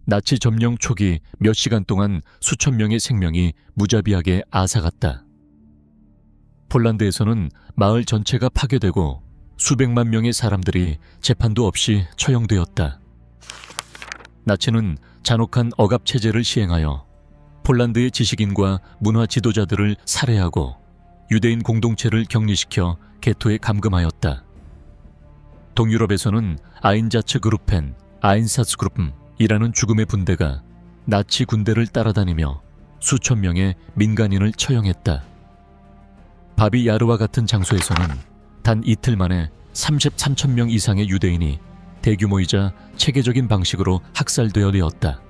나치 점령 초기 몇 시간 동안 수천 명의 생명이 무자비하게 앗아갔다. 폴란드에서는 마을 전체가 파괴되고 수백만 명의 사람들이 재판도 없이 처형되었다. 나치는 잔혹한 억압체제를 시행하여 폴란드의 지식인과 문화 지도자들을 살해하고 유대인 공동체를 격리시켜 게토에 감금하였다. 동유럽에서는 아인자츠 그룹펜, 아인사츠그룹이라는 죽음의 분대가 나치 군대를 따라다니며 수천 명의 민간인을 처형했다. 바비야르와 같은 장소에서는 단 이틀 만에 33천 명 이상의 유대인이 대규모이자 체계적인 방식으로 학살되었다.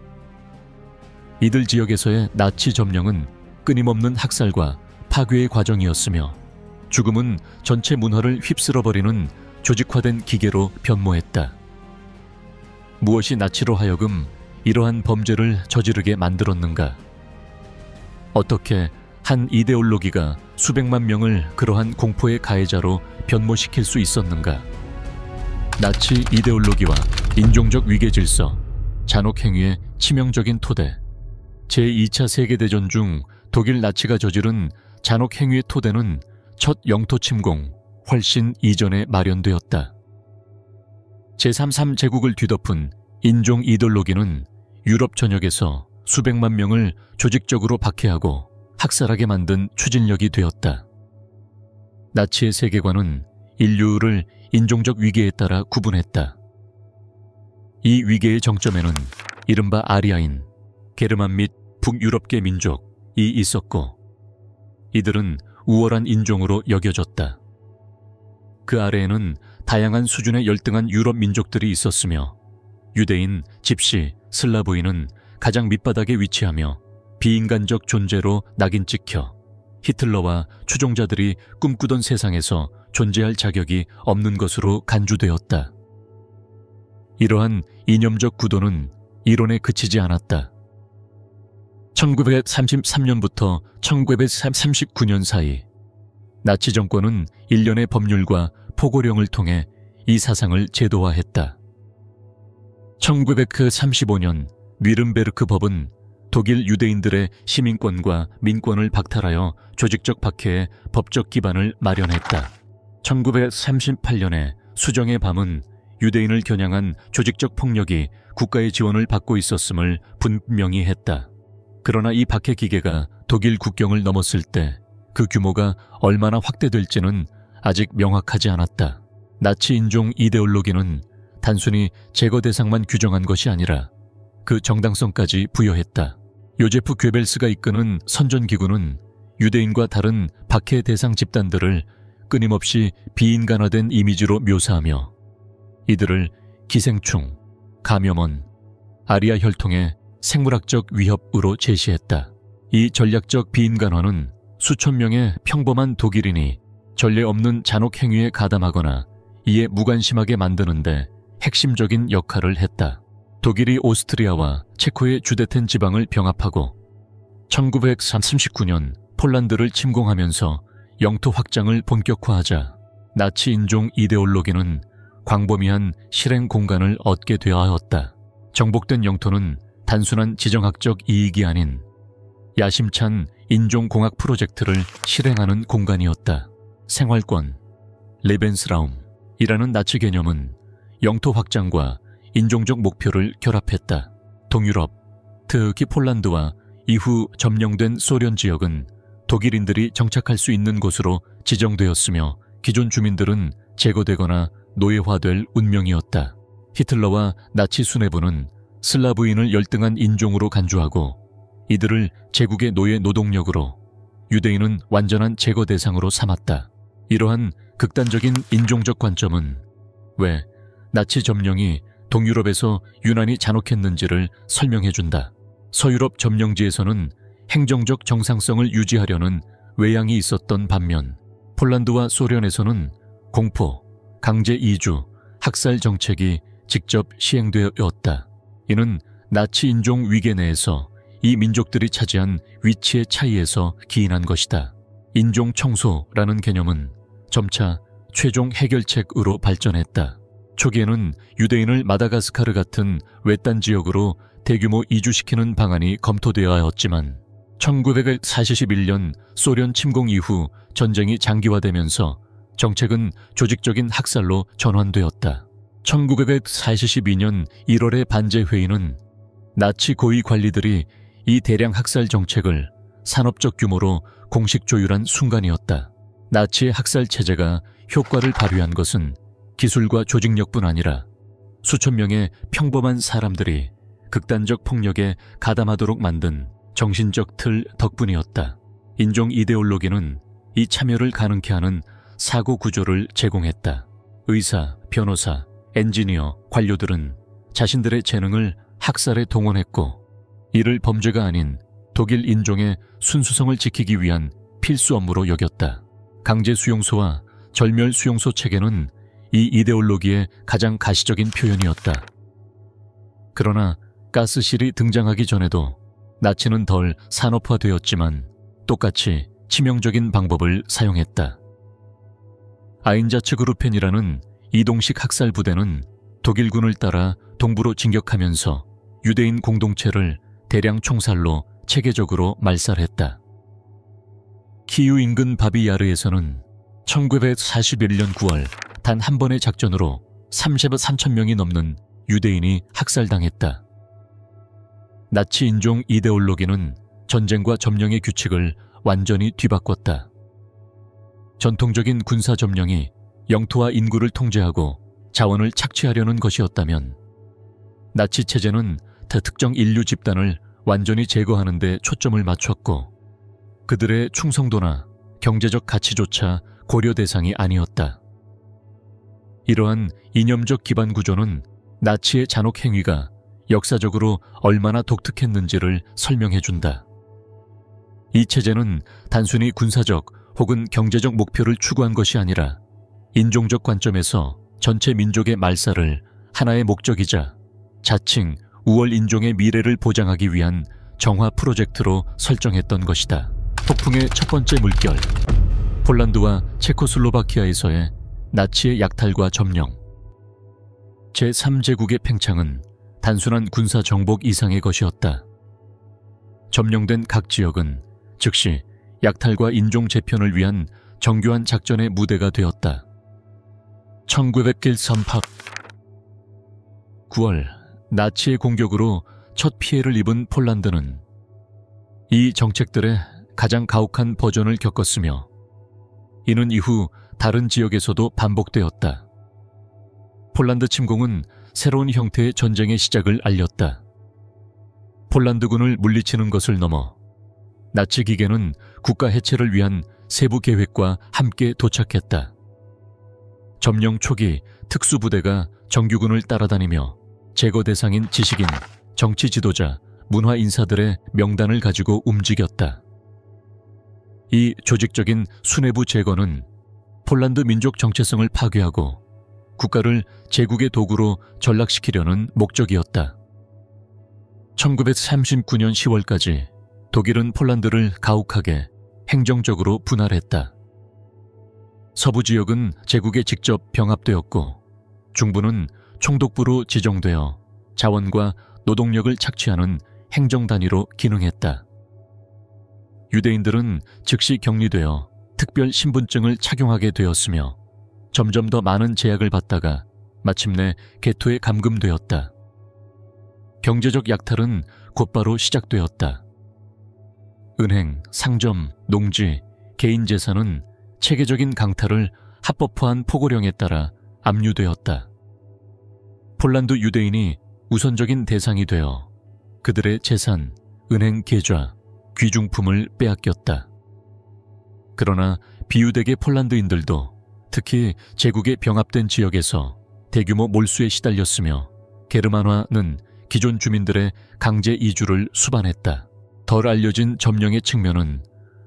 이들 지역에서의 나치 점령은 끊임없는 학살과 파괴의 과정이었으며 죽음은 전체 문화를 휩쓸어버리는 조직화된 기계로 변모했다. 무엇이 나치로 하여금 이러한 범죄를 저지르게 만들었는가? 어떻게 한 이데올로기가 수백만 명을 그러한 공포의 가해자로 변모시킬 수 있었는가? 나치 이데올로기와 인종적 위계 질서, 잔혹 행위의 치명적인 토대. 제2차 세계대전 중 독일 나치가 저지른 잔혹 행위의 토대는 첫 영토 침공 훨씬 이전에 마련되었다. 제3제국을 뒤덮은 인종 이데올로기는 유럽 전역에서 수백만 명을 조직적으로 박해하고 학살하게 만든 추진력이 되었다. 나치의 세계관은 인류를 인종적 위계에 따라 구분했다. 이 위계의 정점에는 이른바 아리아인, 게르만 및 북유럽계 민족이 있었고 이들은 우월한 인종으로 여겨졌다. 그 아래에는 다양한 수준의 열등한 유럽 민족들이 있었으며 유대인, 집시, 슬라브인은 가장 밑바닥에 위치하며 비인간적 존재로 낙인 찍혀 히틀러와 추종자들이 꿈꾸던 세상에서 존재할 자격이 없는 것으로 간주되었다. 이러한 이념적 구도는 이론에 그치지 않았다. 1933년부터 1939년 사이 나치 정권은 일련의 법률과 포고령을 통해 이 사상을 제도화했다. 1935년 뉘른베르크 법은 독일 유대인들의 시민권과 민권을 박탈하여 조직적 박해의 법적 기반을 마련했다. 1938년에 수정의 밤은 유대인을 겨냥한 조직적 폭력이 국가의 지원을 받고 있었음을 분명히 했다. 그러나 이 박해 기계가 독일 국경을 넘었을 때 그 규모가 얼마나 확대될지는 아직 명확하지 않았다. 나치 인종 이데올로기는 단순히 제거 대상만 규정한 것이 아니라 그 정당성까지 부여했다. 요제프 괴벨스가 이끄는 선전기구는 유대인과 다른 박해 대상 집단들을 끊임없이 비인간화된 이미지로 묘사하며 이들을 기생충, 감염원, 아리아 혈통의 생물학적 위협으로 제시했다. 이 전략적 비인간화는 수천 명의 평범한 독일인이 전례 없는 잔혹 행위에 가담하거나 이에 무관심하게 만드는데 핵심적인 역할을 했다. 독일이 오스트리아와 체코의 주데텐 지방을 병합하고 1939년 폴란드를 침공하면서 영토 확장을 본격화하자 나치 인종 이데올로기는 광범위한 실행 공간을 얻게 되어하였다. 정복된 영토는 단순한 지정학적 이익이 아닌 야심찬 인종공학 프로젝트를 실행하는 공간이었다. 생활권, 레벤스라움이라는 나치 개념은 영토 확장과 인종적 목표를 결합했다. 동유럽, 특히 폴란드와 이후 점령된 소련 지역은 독일인들이 정착할 수 있는 곳으로 지정되었으며 기존 주민들은 제거되거나 노예화될 운명이었다. 히틀러와 나치 수뇌부는 슬라브인을 열등한 인종으로 간주하고 이들을 제국의 노예 노동력으로, 유대인은 완전한 제거 대상으로 삼았다. 이러한 극단적인 인종적 관점은 왜 나치 점령이 동유럽에서 유난히 잔혹했는지를 설명해준다. 서유럽 점령지에서는 행정적 정상성을 유지하려는 외양이 있었던 반면 폴란드와 소련에서는 공포, 강제 이주, 학살 정책이 직접 시행되었다. 이는 나치 인종 위계 내에서 이 민족들이 차지한 위치의 차이에서 기인한 것이다. 인종 청소라는 개념은 점차 최종 해결책으로 발전했다. 초기에는 유대인을 마다가스카르 같은 외딴 지역으로 대규모 이주시키는 방안이 검토되어 왔지만 1941년 소련 침공 이후 전쟁이 장기화되면서 정책은 조직적인 학살로 전환되었다. 1942년 1월의 반제회의는 나치 고위 관리들이 이 대량 학살 정책을 산업적 규모로 공식 조율한 순간이었다. 나치의 학살 체제가 효과를 발휘한 것은 기술과 조직력뿐 아니라 수천 명의 평범한 사람들이 극단적 폭력에 가담하도록 만든 정신적 틀 덕분이었다. 인종 이데올로기는 이 참여를 가능케 하는 사고 구조를 제공했다. 의사, 변호사, 엔지니어, 관료들은 자신들의 재능을 학살에 동원했고 이를 범죄가 아닌 독일 인종의 순수성을 지키기 위한 필수 업무로 여겼다. 강제 수용소와 절멸 수용소 체계는 이 이데올로기의 가장 가시적인 표현이었다. 그러나 가스실이 등장하기 전에도 나치는 덜 산업화되었지만 똑같이 치명적인 방법을 사용했다. 아인자츠그루펜이라는 이동식 학살 부대는 독일군을 따라 동부로 진격하면서 유대인 공동체를 대량 총살로 체계적으로 말살했다. 키우 인근 바비야르에서는 1941년 9월 단 한 번의 작전으로 33,000명이 넘는 유대인이 학살당했다. 나치 인종 이데올로기는 전쟁과 점령의 규칙을 완전히 뒤바꿨다. 전통적인 군사 점령이 영토와 인구를 통제하고 자원을 착취하려는 것이었다면 나치 체제는 특정 인류 집단을 완전히 제거하는 데 초점을 맞췄고 그들의 충성도나 경제적 가치조차 고려 대상이 아니었다. 이러한 이념적 기반 구조는 나치의 잔혹 행위가 역사적으로 얼마나 독특했는지를 설명해준다. 이 체제는 단순히 군사적 혹은 경제적 목표를 추구한 것이 아니라 인종적 관점에서 전체 민족의 말살을 하나의 목적이자 자칭 우월 인종의 미래를 보장하기 위한 정화 프로젝트로 설정했던 것이다. 폭풍의 첫 번째 물결, 폴란드와 체코슬로바키아에서의 나치의 약탈과 점령. 제3제국의 팽창은 단순한 군사 정복 이상의 것이었다. 점령된 각 지역은 즉시 약탈과 인종 재편을 위한 정교한 작전의 무대가 되었다. 1900길 선박 9월 나치의 공격으로 첫 피해를 입은 폴란드는 이 정책들의 가장 가혹한 버전을 겪었으며 이는 이후 다른 지역에서도 반복되었다. 폴란드 침공은 새로운 형태의 전쟁의 시작을 알렸다. 폴란드군을 물리치는 것을 넘어 나치 기계는 국가 해체를 위한 세부 계획과 함께 도착했다. 점령 초기 특수부대가 정규군을 따라다니며 제거 대상인 지식인, 정치 지도자, 문화 인사들의 명단을 가지고 움직였다. 이 조직적인 수뇌부 제거는 폴란드 민족 정체성을 파괴하고 국가를 제국의 도구로 전락시키려는 목적이었다. 1939년 10월까지 독일은 폴란드를 가혹하게 행정적으로 분할했다. 서부 지역은 제국에 직접 병합되었고 중부는 총독부로 지정되어 자원과 노동력을 착취하는 행정단위로 기능했다. 유대인들은 즉시 격리되어 특별 신분증을 착용하게 되었으며 점점 더 많은 제약을 받다가 마침내 게토에 감금되었다. 경제적 약탈은 곧바로 시작되었다. 은행, 상점, 농지, 개인 재산은 체계적인 강탈을 합법화한 포고령에 따라 압류되었다. 폴란드 유대인이 우선적인 대상이 되어 그들의 재산, 은행 계좌, 귀중품을 빼앗겼다. 그러나 비유대계 폴란드인들도 특히 제국의 병합된 지역에서 대규모 몰수에 시달렸으며 게르만화는 기존 주민들의 강제 이주를 수반했다. 덜 알려진 점령의 측면은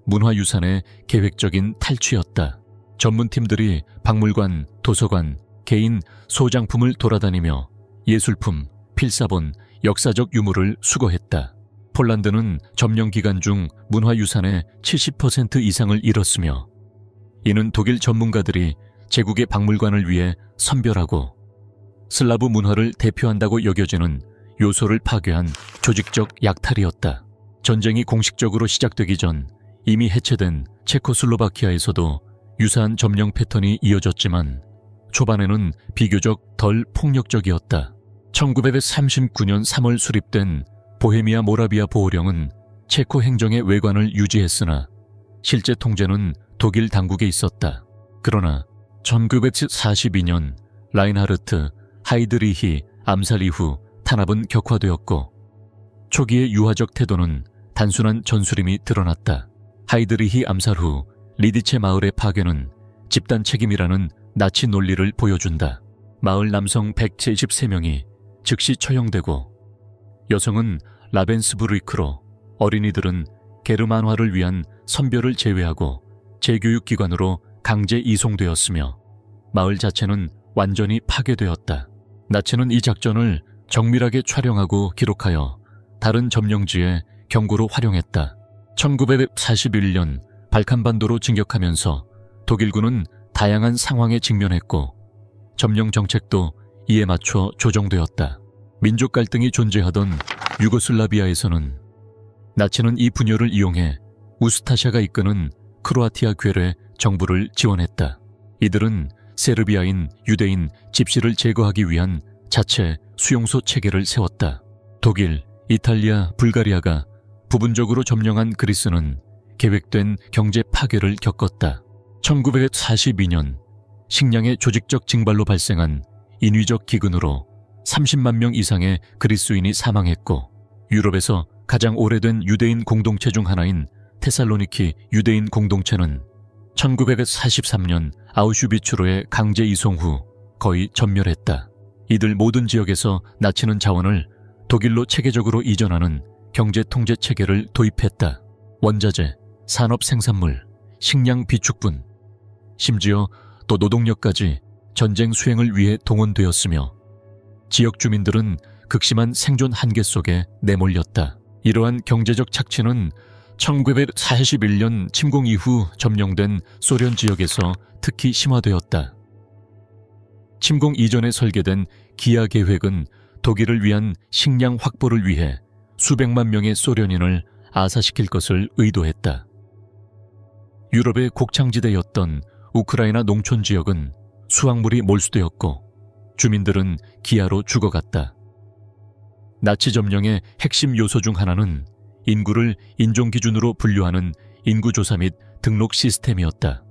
문화유산의 계획적인 탈취였다. 전문팀들이 박물관, 도서관, 개인 소장품을 돌아다니며 예술품, 필사본, 역사적 유물을 수거했다. 폴란드는 점령 기간 중 문화유산의 70% 이상을 잃었으며 이는 독일 전문가들이 제국의 박물관을 위해 선별하고 슬라브 문화를 대표한다고 여겨지는 요소를 파괴한 조직적 약탈이었다. 전쟁이 공식적으로 시작되기 전 이미 해체된 체코슬로바키아에서도 유사한 점령 패턴이 이어졌지만 초반에는 비교적 덜 폭력적이었다. 1939년 3월 수립된 보헤미아 모라비아 보호령은 체코 행정의 외관을 유지했으나 실제 통제는 독일 당국에 있었다. 그러나 1942년 라인하르트 하이드리히 암살 이후 탄압은 격화되었고 초기의 유화적 태도는 단순한 전술임이 드러났다. 하이드리히 암살 후 리디체 마을의 파괴는 집단 책임이라는 나치 논리를 보여준다. 마을 남성 173명이 즉시 처형되고 여성은 라벤스부르크로, 어린이들은 게르만화를 위한 선별을 제외하고 재교육기관으로 강제 이송되었으며 마을 자체는 완전히 파괴되었다. 나치는 이 작전을 정밀하게 촬영하고 기록하여 다른 점령지에 경고로 활용했다. 1941년 발칸반도로 진격하면서 독일군은 다양한 상황에 직면했고 점령 정책도 이에 맞춰 조정되었다. 민족 갈등이 존재하던 유고슬라비아에서는 나치는 이 분열을 이용해 우스타샤가 이끄는 크로아티아 괴뢰 정부를 지원했다. 이들은 세르비아인 유대인 집시를 제거하기 위한 자체 수용소 체계를 세웠다. 독일, 이탈리아, 불가리아가 부분적으로 점령한 그리스는 계획된 경제 파괴를 겪었다. 1942년 식량의 조직적 징발로 발생한 인위적 기근으로 30만 명 이상의 그리스인이 사망했고 유럽에서 가장 오래된 유대인 공동체 중 하나인 테살로니키 유대인 공동체는 1943년 아우슈비츠로의 강제 이송 후 거의 전멸했다. 이들 모든 지역에서 나치는 자원을 독일로 체계적으로 이전하는 경제 통제 체계를 도입했다. 원자재, 산업 생산물, 식량 비축분, 심지어 또 노동력까지 전쟁 수행을 위해 동원되었으며 지역 주민들은 극심한 생존 한계 속에 내몰렸다. 이러한 경제적 착취는 1941년 침공 이후 점령된 소련 지역에서 특히 심화되었다. 침공 이전에 설계된 기아 계획은 독일을 위한 식량 확보를 위해 수백만 명의 소련인을 아사시킬 것을 의도했다. 유럽의 곡창지대였던 우크라이나 농촌 지역은 수확물이 몰수되었고 주민들은 기아로 죽어갔다. 나치 점령의 핵심 요소 중 하나는 인구를 인종 기준으로 분류하는 인구조사 및 등록 시스템이었다.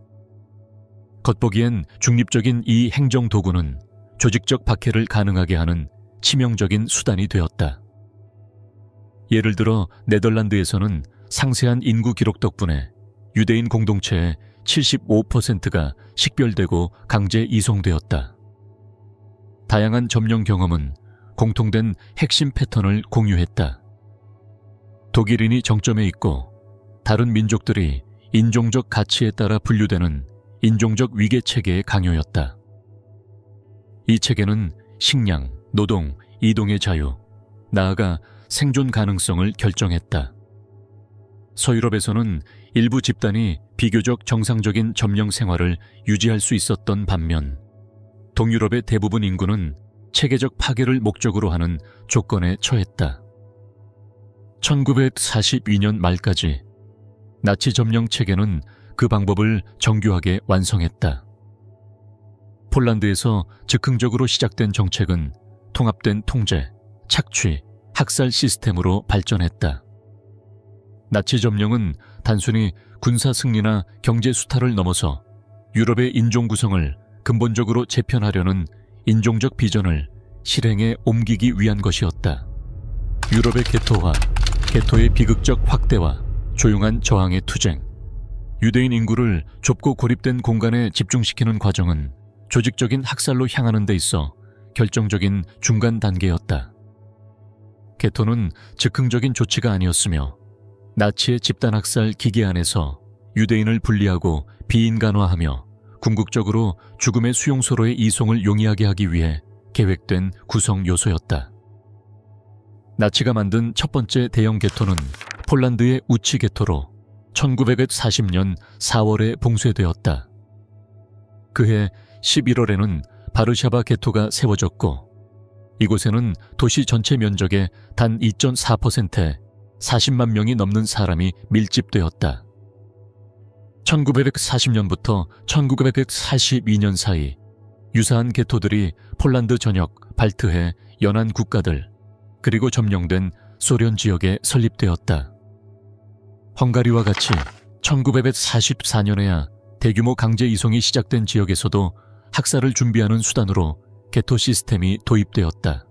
겉보기엔 중립적인 이 행정 도구는 조직적 박해를 가능하게 하는 치명적인 수단이 되었다. 예를 들어 네덜란드에서는 상세한 인구 기록 덕분에 유대인 공동체의 75%가 식별되고 강제 이송되었다. 다양한 점령 경험은 공통된 핵심 패턴을 공유했다. 독일인이 정점에 있고 다른 민족들이 인종적 가치에 따라 분류되는 인종적 위계 체계의 강요였다. 이 체계는 식량, 노동, 이동의 자유, 나아가 생존 가능성을 결정했다. 서유럽에서는 일부 집단이 비교적 정상적인 점령 생활을 유지할 수 있었던 반면 동유럽의 대부분 인구는 체계적 파괴를 목적으로 하는 조건에 처했다. 1942년 말까지 나치 점령 체계는 그 방법을 정교하게 완성했다. 폴란드에서 즉흥적으로 시작된 정책은 통합된 통제, 착취, 학살 시스템으로 발전했다. 나치 점령은 단순히 군사 승리나 경제 수탈을 넘어서 유럽의 인종 구성을 근본적으로 재편하려는 인종적 비전을 실행에 옮기기 위한 것이었다. 유럽의 개토화, 개토의 비극적 확대와 조용한 저항의 투쟁, 유대인 인구를 좁고 고립된 공간에 집중시키는 과정은 조직적인 학살로 향하는 데 있어 결정적인 중간 단계였다. 개토는 즉흥적인 조치가 아니었으며 나치의 집단학살 기계 안에서 유대인을 분리하고 비인간화하며 궁극적으로 죽음의 수용소로의 이송을 용이하게 하기 위해 계획된 구성 요소였다. 나치가 만든 첫 번째 대형 개토는 폴란드의 우치 개토로 1940년 4월에 봉쇄되었다. 그해 11월에는 바르샤바 개토가 세워졌고 이곳에는 도시 전체 면적의 단 2.4%에 40만 명이 넘는 사람이 밀집되었다. 1940년부터 1942년 사이 유사한 개토들이 폴란드 전역, 발트해, 연안 국가들, 그리고 점령된 소련 지역에 설립되었다. 헝가리와 같이 1944년에야 대규모 강제 이송이 시작된 지역에서도 학살을 준비하는 수단으로 개토 시스템이 도입되었다.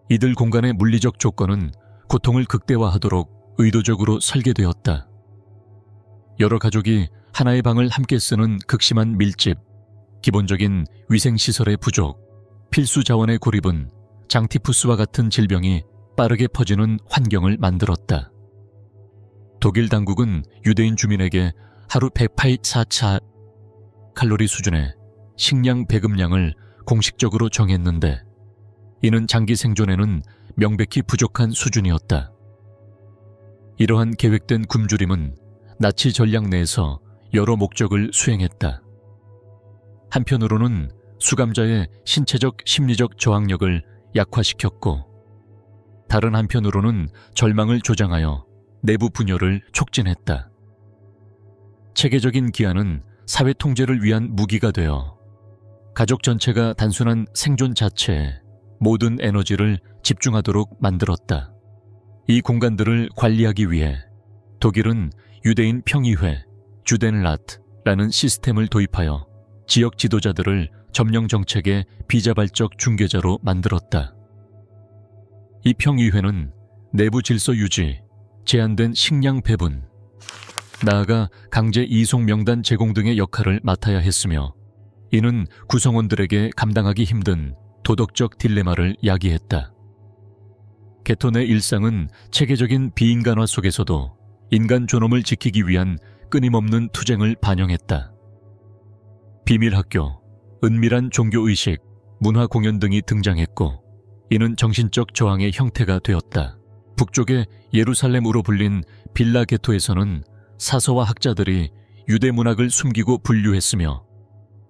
이들 공간의 물리적 조건은 고통을 극대화하도록 의도적으로 설계되었다. 여러 가족이 하나의 방을 함께 쓰는 극심한 밀집, 기본적인 위생시설의 부족, 필수 자원의 고립은 장티푸스와 같은 질병이 빠르게 퍼지는 환경을 만들었다. 독일 당국은 유대인 주민에게 하루 184 칼로리 수준의 식량 배급량을 공식적으로 정했는데 이는 장기 생존에는 명백히 부족한 수준이었다. 이러한 계획된 굶주림은 나치 전략 내에서 여러 목적을 수행했다. 한편으로는 수감자의 신체적, 심리적 저항력을 약화시켰고 다른 한편으로는 절망을 조장하여 내부 분열을 촉진했다. 체계적인 기한은 사회 통제를 위한 무기가 되어 가족 전체가 단순한 생존 자체에 모든 에너지를 집중하도록 만들었다. 이 공간들을 관리하기 위해 독일은 유대인 평의회, 주덴라트라는 시스템을 도입하여 지역 지도자들을 점령 정책의 비자발적 중개자로 만들었다. 이 평의회는 내부 질서 유지, 제한된 식량 배분, 나아가 강제 이송 명단 제공 등의 역할을 맡아야 했으며 이는 구성원들에게 감당하기 힘든 도덕적 딜레마를 야기했다. 개토 내 일상은 체계적인 비인간화 속에서도 인간 존엄을 지키기 위한 끊임없는 투쟁을 반영했다. 비밀학교, 은밀한 종교의식, 문화공연 등이 등장했고 이는 정신적 저항의 형태가 되었다. 북쪽의 예루살렘으로 불린 빌라 게토에서는 사서와 학자들이 유대 문학을 숨기고 분류했으며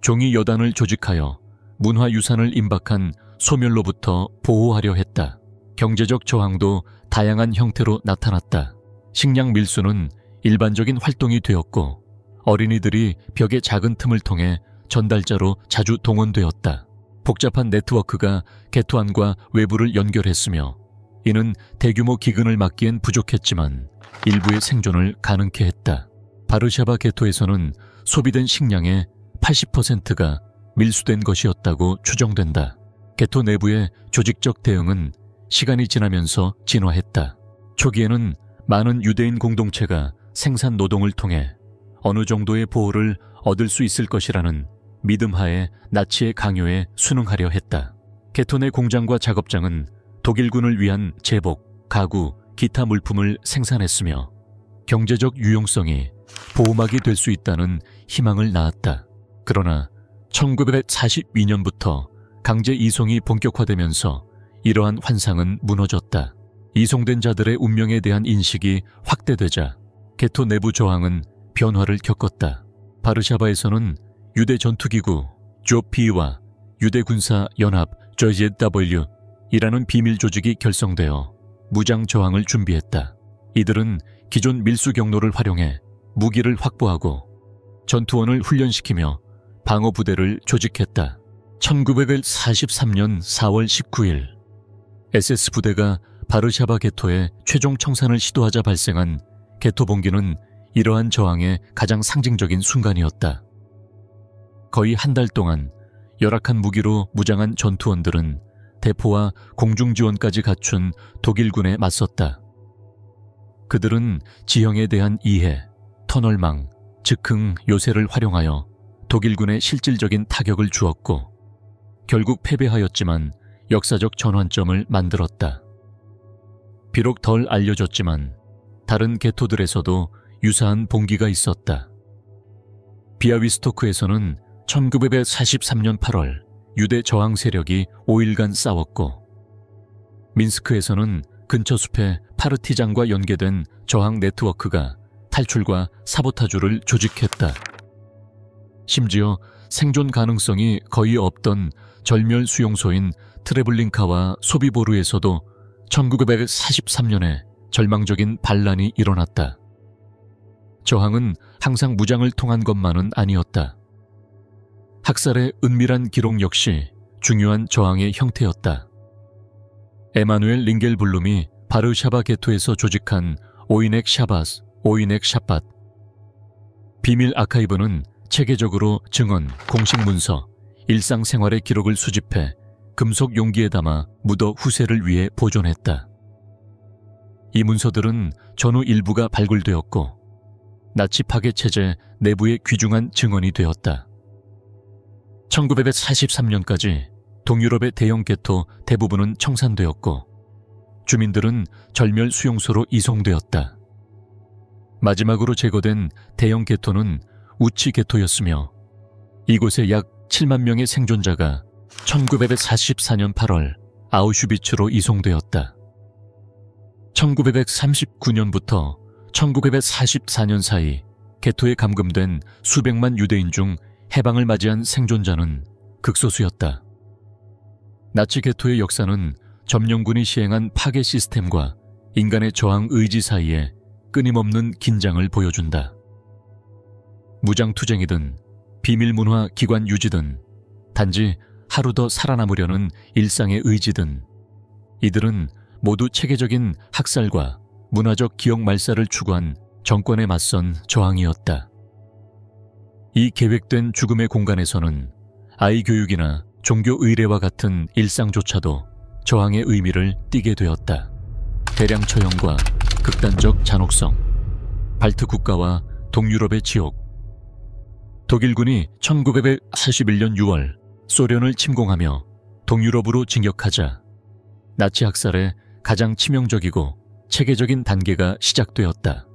종이 여단을 조직하여 문화유산을 임박한 소멸로부터 보호하려 했다. 경제적 저항도 다양한 형태로 나타났다. 식량 밀수는 일반적인 활동이 되었고 어린이들이 벽의 작은 틈을 통해 전달자로 자주 동원되었다. 복잡한 네트워크가 게토 안과 외부를 연결했으며 이는 대규모 기근을 막기엔 부족했지만 일부의 생존을 가능케 했다. 바르샤바 게토에서는 소비된 식량의 80%가 밀수된 것이었다고 추정된다. 게토 내부의 조직적 대응은 시간이 지나면서 진화했다. 초기에는 많은 유대인 공동체가 생산 노동을 통해 어느 정도의 보호를 얻을 수 있을 것이라는 믿음 하에 나치의 강요에 순응하려 했다. 게토 내 공장과 작업장은 독일군을 위한 제복, 가구, 기타 물품을 생산했으며 경제적 유용성이 보호막이 될 수 있다는 희망을 낳았다. 그러나 1942년부터 강제 이송이 본격화되면서 이러한 환상은 무너졌다. 이송된 자들의 운명에 대한 인식이 확대되자 게토 내부 저항은 변화를 겪었다. 바르샤바에서는 유대 전투기구 조피와 유대 군사 연합 JZW이라는 비밀 조직이 결성되어 무장 저항을 준비했다. 이들은 기존 밀수 경로를 활용해 무기를 확보하고 전투원을 훈련시키며 방어 부대를 조직했다. 1943년 4월 19일 SS 부대가 바르샤바 게토의 최종 청산을 시도하자 발생한 게토 봉기는 이러한 저항의 가장 상징적인 순간이었다. 거의 한 달 동안 열악한 무기로 무장한 전투원들은 대포와 공중지원까지 갖춘 독일군에 맞섰다. 그들은 지형에 대한 이해, 터널망, 즉흥 요새를 활용하여 독일군에 실질적인 타격을 주었고 결국 패배하였지만 역사적 전환점을 만들었다. 비록 덜 알려졌지만 다른 게토들에서도 유사한 봉기가 있었다. 비아위스토크에서는 1943년 8월 유대 저항 세력이 5일간 싸웠고 민스크에서는 근처 숲에 파르티잔과 연계된 저항 네트워크가 탈출과 사보타주를 조직했다. 심지어 생존 가능성이 거의 없던 절멸 수용소인 트레블링카와 소비보르에서도 1943년에 절망적인 반란이 일어났다. 저항은 항상 무장을 통한 것만은 아니었다. 학살의 은밀한 기록 역시 중요한 저항의 형태였다. 에마누엘 링겔블룸이 바르샤바 게토에서 조직한 오이넥 샤팟 비밀 아카이브는 체계적으로 증언, 공식 문서, 일상생활의 기록을 수집해 금속 용기에 담아 무더 후세를 위해 보존했다. 이 문서들은 전후 일부가 발굴되었고 나치 파괴 체제 내부의 귀중한 증언이 되었다. 1943년까지 동유럽의 대형 게토 대부분은 청산되었고 주민들은 절멸 수용소로 이송되었다. 마지막으로 제거된 대형 게토는 우치 게토였으며 이곳에 약 7만 명의 생존자가 1944년 8월 아우슈비츠로 이송되었다. 1939년부터 1944년 사이 게토에 감금된 수백만 유대인 중 해방을 맞이한 생존자는 극소수였다. 나치 게토의 역사는 점령군이 시행한 파괴 시스템과 인간의 저항 의지 사이에 끊임없는 긴장을 보여준다. 무장투쟁이든 비밀문화 기관 유지든 단지 하루 더 살아남으려는 일상의 의지든 이들은 모두 체계적인 학살과 문화적 기억 말살을 추구한 정권에 맞선 저항이었다. 이 계획된 죽음의 공간에서는 아이 교육이나 종교 의례와 같은 일상조차도 저항의 의미를 띠게 되었다. 대량 처형과 극단적 잔혹성, 발트 국가와 동유럽의 지옥. 독일군이 1941년 6월 소련을 침공하며 동유럽으로 진격하자 나치 학살의 가장 치명적이고 체계적인 단계가 시작되었다.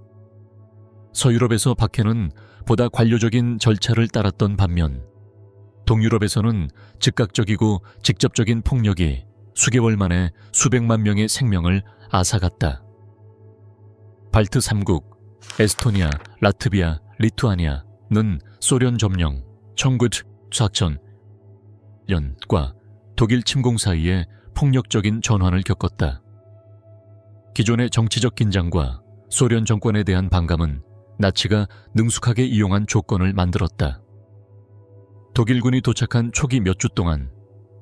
서유럽에서 박해는 보다 관료적인 절차를 따랐던 반면 동유럽에서는 즉각적이고 직접적인 폭력이 수개월 만에 수백만 명의 생명을 앗아갔다. 발트 3국, 에스토니아, 라트비아, 리투아니아는 소련 점령 1944년과 독일 침공 사이에 폭력적인 전환을 겪었다. 기존의 정치적 긴장과 소련 정권에 대한 반감은 나치가 능숙하게 이용한 조건을 만들었다. 독일군이 도착한 초기 몇 주 동안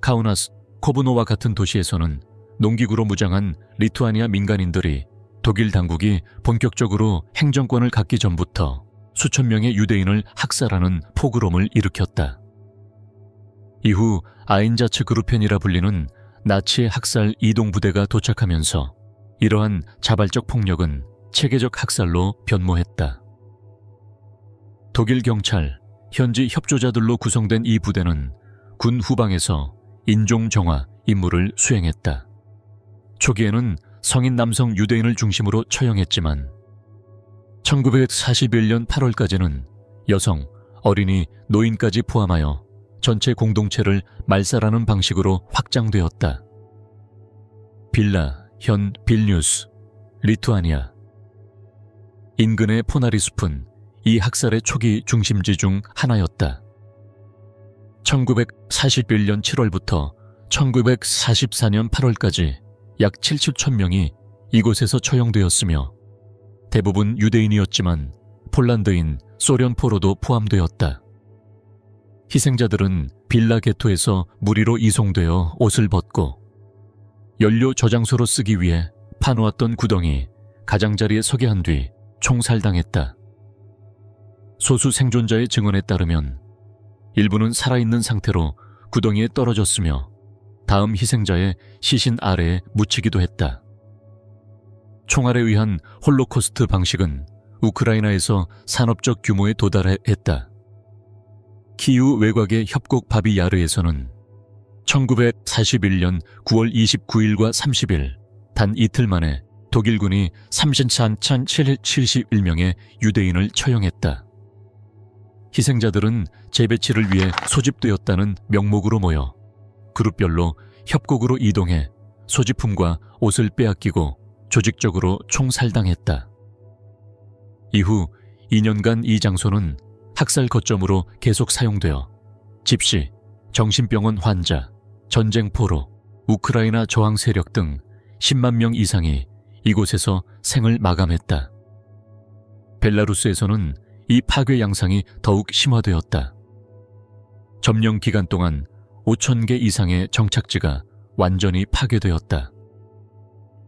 카우나스, 코브노와 같은 도시에서는 농기구로 무장한 리투아니아 민간인들이 독일 당국이 본격적으로 행정권을 갖기 전부터 수천 명의 유대인을 학살하는 포그롬을 일으켰다. 이후 아인자츠 그루펜이라 불리는 나치의 학살 이동부대가 도착하면서 이러한 자발적 폭력은 체계적 학살로 변모했다. 독일 경찰, 현지 협조자들로 구성된 이 부대는 군 후방에서 인종정화 임무를 수행했다. 초기에는 성인 남성 유대인을 중심으로 처형했지만 1941년 8월까지는 여성, 어린이, 노인까지 포함하여 전체 공동체를 말살하는 방식으로 확장되었다. 빌라, 현 빌뉴스, 리투아니아. 인근의 포나리 숲은 이 학살의 초기 중심지 중 하나였다. 1941년 7월부터 1944년 8월까지 약 7천 명이 이곳에서 처형되었으며 대부분 유대인이었지만 폴란드인, 소련 포로도 포함되었다. 희생자들은 빌라 게토에서 무리로 이송되어 옷을 벗고 연료 저장소로 쓰기 위해 파놓았던 구덩이, 가장자리에 서게 한 뒤 총살당했다. 소수 생존자의 증언에 따르면 일부는 살아있는 상태로 구덩이에 떨어졌으며 다음 희생자의 시신 아래에 묻히기도 했다. 총알에 의한 홀로코스트 방식은 우크라이나에서 산업적 규모에 도달했다. 키우 외곽의 협곡 바비 야르에서는 1941년 9월 29일과 30일 단 이틀 만에 독일군이 33,771명의 유대인을 처형했다. 희생자들은 재배치를 위해 소집되었다는 명목으로 모여 그룹별로 협곡으로 이동해 소지품과 옷을 빼앗기고 조직적으로 총살당했다. 이후 2년간 이 장소는 학살 거점으로 계속 사용되어 집시, 정신병원 환자, 전쟁포로, 우크라이나 저항 세력 등 10만 명 이상이 이곳에서 생을 마감했다. 벨라루스에서는 이 파괴 양상이 더욱 심화되었다. 점령 기간 동안 5,000개 이상의 정착지가 완전히 파괴되었다.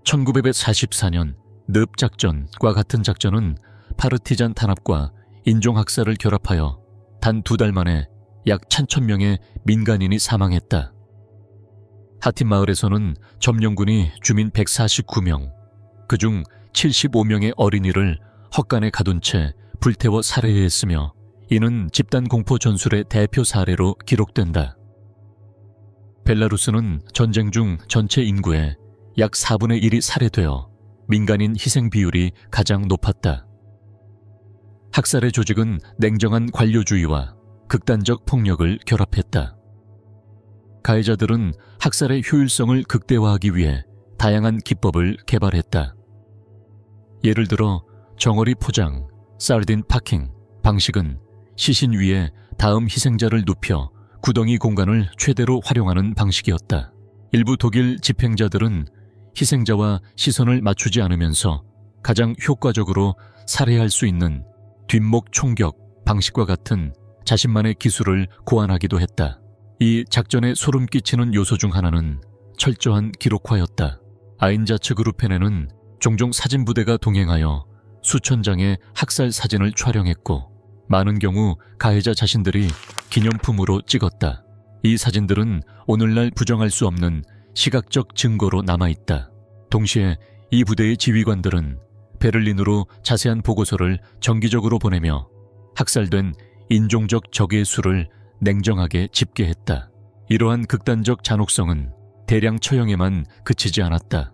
1944년 늪 작전과 같은 작전은 파르티잔 탄압과 인종학살을 결합하여 단 2달 만에 약 1,000명의 민간인이 사망했다. 하틴 마을에서는 점령군이 주민 149명, 그중 75명의 어린이를 헛간에 가둔 채 불태워 살해했으며 이는 집단 공포 전술의 대표 사례로 기록된다. 벨라루스는 전쟁 중 전체 인구의 약 4분의 1이 살해되어 민간인 희생 비율이 가장 높았다. 학살의 조직은 냉정한 관료주의와 극단적 폭력을 결합했다. 가해자들은 학살의 효율성을 극대화하기 위해 다양한 기법을 개발했다. 예를 들어 정어리 포장, 사르딘 파킹 방식은 시신 위에 다음 희생자를 눕혀 구덩이 공간을 최대로 활용하는 방식이었다. 일부 독일 집행자들은 희생자와 시선을 맞추지 않으면서 가장 효과적으로 살해할 수 있는 뒷목 총격 방식과 같은 자신만의 기술을 고안하기도 했다. 이 작전에 소름 끼치는 요소 중 하나는 철저한 기록화였다. 아인자츠 그룹펜에는 종종 사진부대가 동행하여 수천 장의 학살 사진을 촬영했고 많은 경우 가해자 자신들이 기념품으로 찍었다. 이 사진들은 오늘날 부정할 수 없는 시각적 증거로 남아있다. 동시에 이 부대의 지휘관들은 베를린으로 자세한 보고서를 정기적으로 보내며 학살된 인종적 적의 수를 냉정하게 집계했다. 이러한 극단적 잔혹성은 대량 처형에만 그치지 않았다.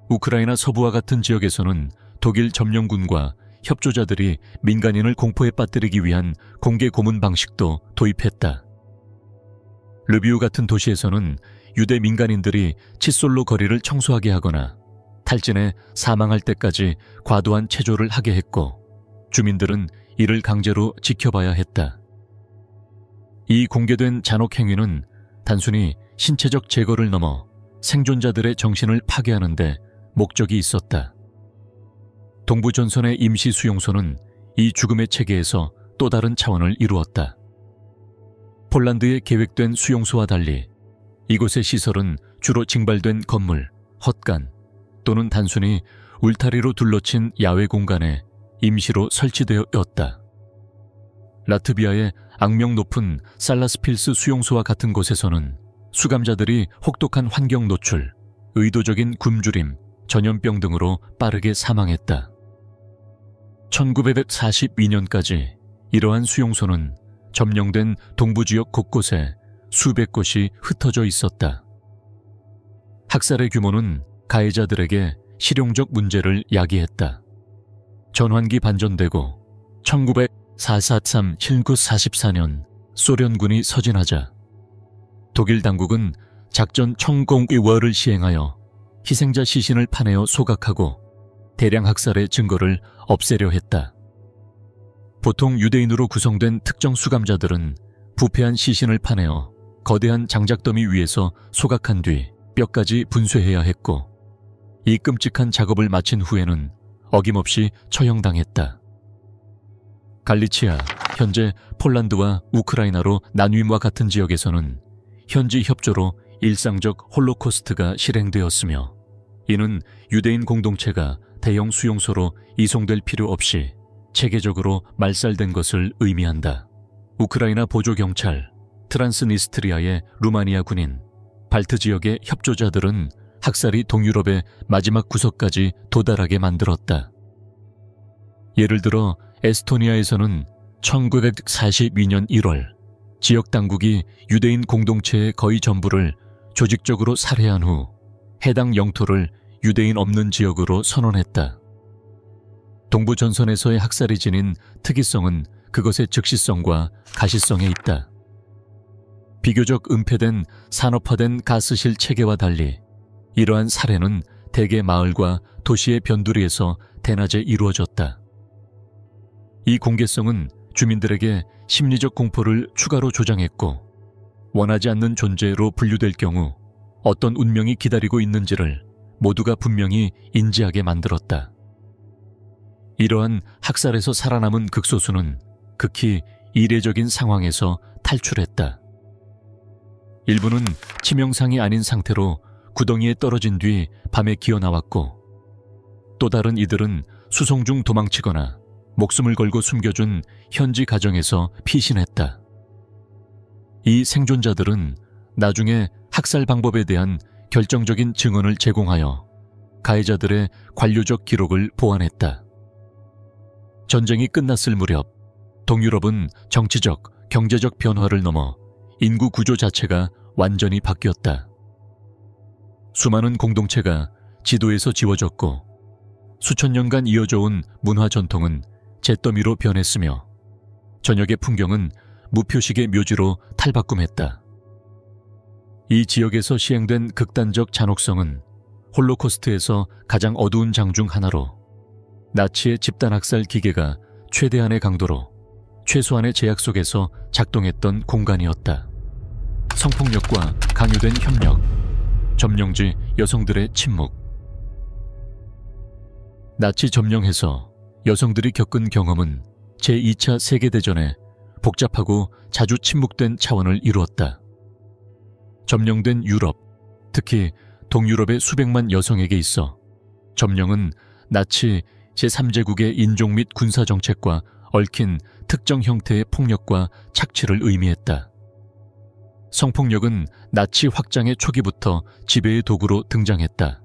우크라이나 서부와 같은 지역에서는 독일 점령군과 협조자들이 민간인을 공포에 빠뜨리기 위한 공개 고문 방식도 도입했다. 르비우 같은 도시에서는 유대 민간인들이 칫솔로 거리를 청소하게 하거나 탈진해 사망할 때까지 과도한 체조를 하게 했고 주민들은 이를 강제로 지켜봐야 했다. 이 공개된 잔혹 행위는 단순히 신체적 제거를 넘어 생존자들의 정신을 파괴하는 데 목적이 있었다. 동부전선의 임시 수용소는 이 죽음의 체계에서 또 다른 차원을 이루었다. 폴란드에 계획된 수용소와 달리 이곳의 시설은 주로 징발된 건물, 헛간 또는 단순히 울타리로 둘러친 야외 공간에 임시로 설치되었다. 라트비아의 악명 높은 살라스필스 수용소와 같은 곳에서는 수감자들이 혹독한 환경 노출, 의도적인 굶주림, 전염병 등으로 빠르게 사망했다. 1942년까지 이러한 수용소는 점령된 동부지역 곳곳에 수백 곳이 흩어져 있었다. 학살의 규모는 가해자들에게 실용적 문제를 야기했다. 전환기 반전되고 1943-1944년 소련군이 서진하자 독일 당국은 작전 청공의월을 시행하여 희생자 시신을 파내어 소각하고 대량 학살의 증거를 없애려 했다. 보통 유대인으로 구성된 특정 수감자들은 부패한 시신을 파내어 거대한 장작더미 위에서 소각한 뒤 뼈까지 분쇄해야 했고 이 끔찍한 작업을 마친 후에는 어김없이 처형당했다. 갈리치아, 현재 폴란드와 우크라이나로 나뉨과 같은 지역에서는 현지 협조로 일상적 홀로코스트가 실행되었으며 이는 유대인 공동체가 대형 수용소로 이송될 필요 없이 체계적으로 말살된 것을 의미한다. 우크라이나 보조경찰, 트란스니스트리아의 루마니아 군인, 발트 지역의 협조자들은 학살이 동유럽의 마지막 구석까지 도달하게 만들었다. 예를 들어 에스토니아에서는 1942년 1월 지역 당국이 유대인 공동체의 거의 전부를 조직적으로 살해한 후 해당 영토를 유대인 없는 지역으로 선언했다. 동부 전선에서의 학살이 지닌 특이성은 그것의 즉시성과 가시성에 있다. 비교적 은폐된 산업화된 가스실 체계와 달리 이러한 살해는 대개 마을과 도시의 변두리에서 대낮에 이루어졌다. 이 공개성은 주민들에게 심리적 공포를 추가로 조장했고 원하지 않는 존재로 분류될 경우 어떤 운명이 기다리고 있는지를 모두가 분명히 인지하게 만들었다. 이러한 학살에서 살아남은 극소수는 극히 이례적인 상황에서 탈출했다. 일부는 치명상이 아닌 상태로 구덩이에 떨어진 뒤 밤에 기어나왔고, 또 다른 이들은 수송 중 도망치거나 목숨을 걸고 숨겨준 현지 가정에서 피신했다. 이 생존자들은 나중에 학살 방법에 대한 결정적인 증언을 제공하여 가해자들의 관료적 기록을 보완했다. 전쟁이 끝났을 무렵 동유럽은 정치적, 경제적 변화를 넘어 인구 구조 자체가 완전히 바뀌었다. 수많은 공동체가 지도에서 지워졌고 수천 년간 이어져 온 문화 전통은 잿더미로 변했으며 저녁의 풍경은 무표식의 묘지로 탈바꿈했다. 이 지역에서 시행된 극단적 잔혹성은 홀로코스트에서 가장 어두운 장 중 하나로 나치의 집단학살 기계가 최대한의 강도로 최소한의 제약 속에서 작동했던 공간이었다. 성폭력과 강요된 협력, 점령지 여성들의 침묵. 나치 점령에서 여성들이 겪은 경험은 제2차 세계대전에 복잡하고 자주 침묵된 차원을 이루었다. 점령된 유럽, 특히 동유럽의 수백만 여성에게 있어 점령은 나치 제3제국의 인종 및 군사정책과 얽힌 특정 형태의 폭력과 착취를 의미했다. 성폭력은 나치 확장의 초기부터 지배의 도구로 등장했다.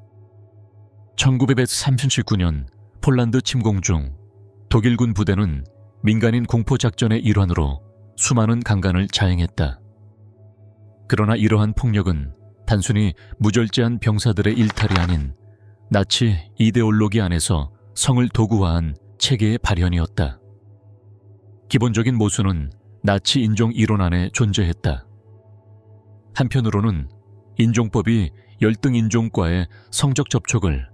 1939년 폴란드 침공 중 독일군 부대는 민간인 공포작전의 일환으로 수많은 강간을 자행했다. 그러나 이러한 폭력은 단순히 무절제한 병사들의 일탈이 아닌 나치 이데올로기 안에서 성을 도구화한 체계의 발현이었다. 기본적인 모순은 나치 인종 이론 안에 존재했다. 한편으로는 인종법이 열등 인종과의 성적 접촉을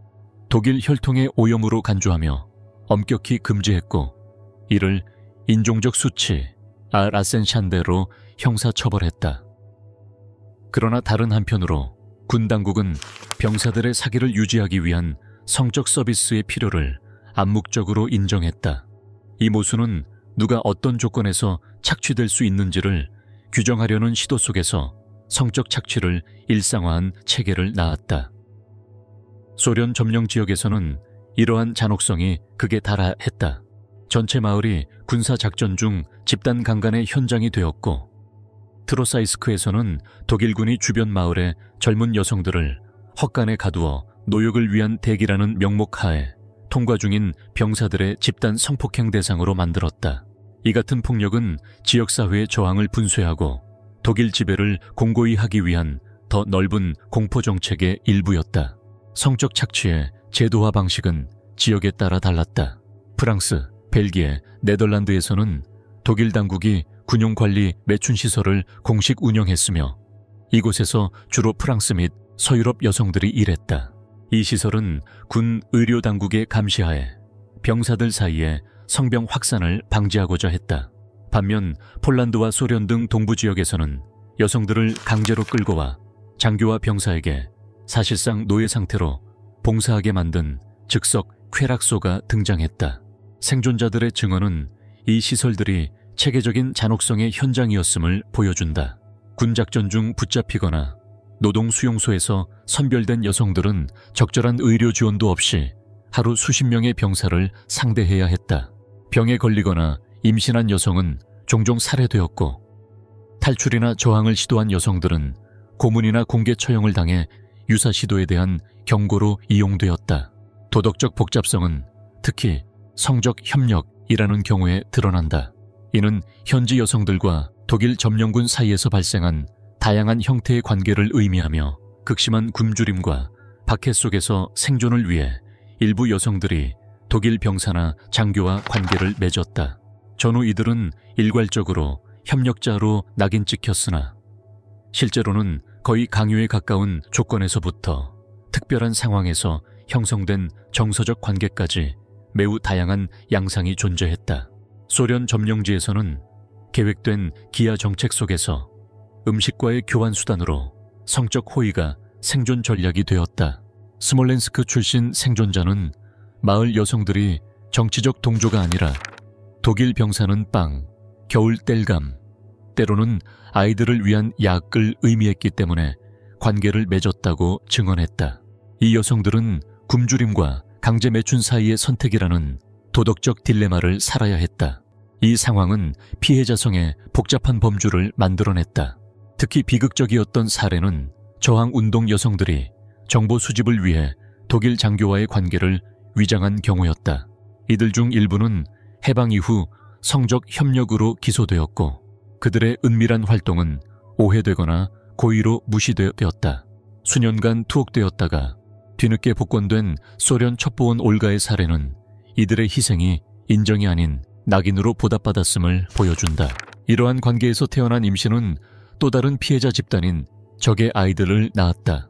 독일 혈통의 오염으로 간주하며 엄격히 금지했고, 이를 인종적 수치, 라센샨데로 형사처벌했다. 그러나 다른 한편으로 군 당국은 병사들의 사기를 유지하기 위한 성적 서비스의 필요를 암묵적으로 인정했다. 이 모순은 누가 어떤 조건에서 착취될 수 있는지를 규정하려는 시도 속에서 성적 착취를 일상화한 체계를 낳았다. 소련 점령 지역에서는 이러한 잔혹성이 극에 달하했다. 전체 마을이 군사작전 중 집단 강간의 현장이 되었고, 트로사이스크에서는 독일군이 주변 마을의 젊은 여성들을 헛간에 가두어 노역을 위한 대기라는 명목 하에 통과 중인 병사들의 집단 성폭행 대상으로 만들었다. 이 같은 폭력은 지역사회의 저항을 분쇄하고 독일 지배를 공고히 하기 위한 더 넓은 공포정책의 일부였다. 성적 착취의 제도화 방식은 지역에 따라 달랐다. 프랑스, 벨기에, 네덜란드에서는 독일 당국이 군용관리 매춘시설을 공식 운영했으며 이곳에서 주로 프랑스 및 서유럽 여성들이 일했다. 이 시설은 군 의료당국의 감시하에 병사들 사이에 성병 확산을 방지하고자 했다. 반면 폴란드와 소련 등 동부 지역에서는 여성들을 강제로 끌고 와 장교와 병사에게 사실상 노예 상태로 봉사하게 만든 즉석 쾌락소가 등장했다. 생존자들의 증언은 이 시설들이 체계적인 잔혹성의 현장이었음을 보여준다. 군작전 중 붙잡히거나 노동 수용소에서 선별된 여성들은 적절한 의료 지원도 없이 하루 수십 명의 병사를 상대해야 했다. 병에 걸리거나 임신한 여성은 종종 살해되었고, 탈출이나 저항을 시도한 여성들은 고문이나 공개 처형을 당해 유사 시도에 대한 경고로 이용되었다. 도덕적 복잡성은 특히 성적 협력이라는 경우에 드러난다. 이는 현지 여성들과 독일 점령군 사이에서 발생한 다양한 형태의 관계를 의미하며 극심한 굶주림과 박해 속에서 생존을 위해 일부 여성들이 독일 병사나 장교와 관계를 맺었다. 전후 이들은 일괄적으로 협력자로 낙인 찍혔으나 실제로는 거의 강요에 가까운 조건에서부터 특별한 상황에서 형성된 정서적 관계까지 매우 다양한 양상이 존재했다. 소련 점령지에서는 계획된 기하 정책 속에서 음식과의 교환 수단으로 성적 호의가 생존 전략이 되었다. 스몰렌스크 출신 생존자는 마을 여성들이 정치적 동조가 아니라 독일 병사는 빵, 겨울 땔감, 때로는 아이들을 위한 약을 의미했기 때문에 관계를 맺었다고 증언했다. 이 여성들은 굶주림과 강제 매춘 사이의 선택이라는 도덕적 딜레마를 살아야 했다. 이 상황은 피해자성의 복잡한 범주를 만들어냈다. 특히 비극적이었던 사례는 저항운동 여성들이 정보 수집을 위해 독일 장교와의 관계를 위장한 경우였다. 이들 중 일부는 해방 이후 성적 협력으로 기소되었고 그들의 은밀한 활동은 오해되거나 고의로 무시되었다. 수년간 투옥되었다가 뒤늦게 복권된 소련 첩보원 올가의 사례는 이들의 희생이 인정이 아닌 낙인으로 보답받았음을 보여준다. 이러한 관계에서 태어난 임신은 또 다른 피해자 집단인 적의 아이들을 낳았다.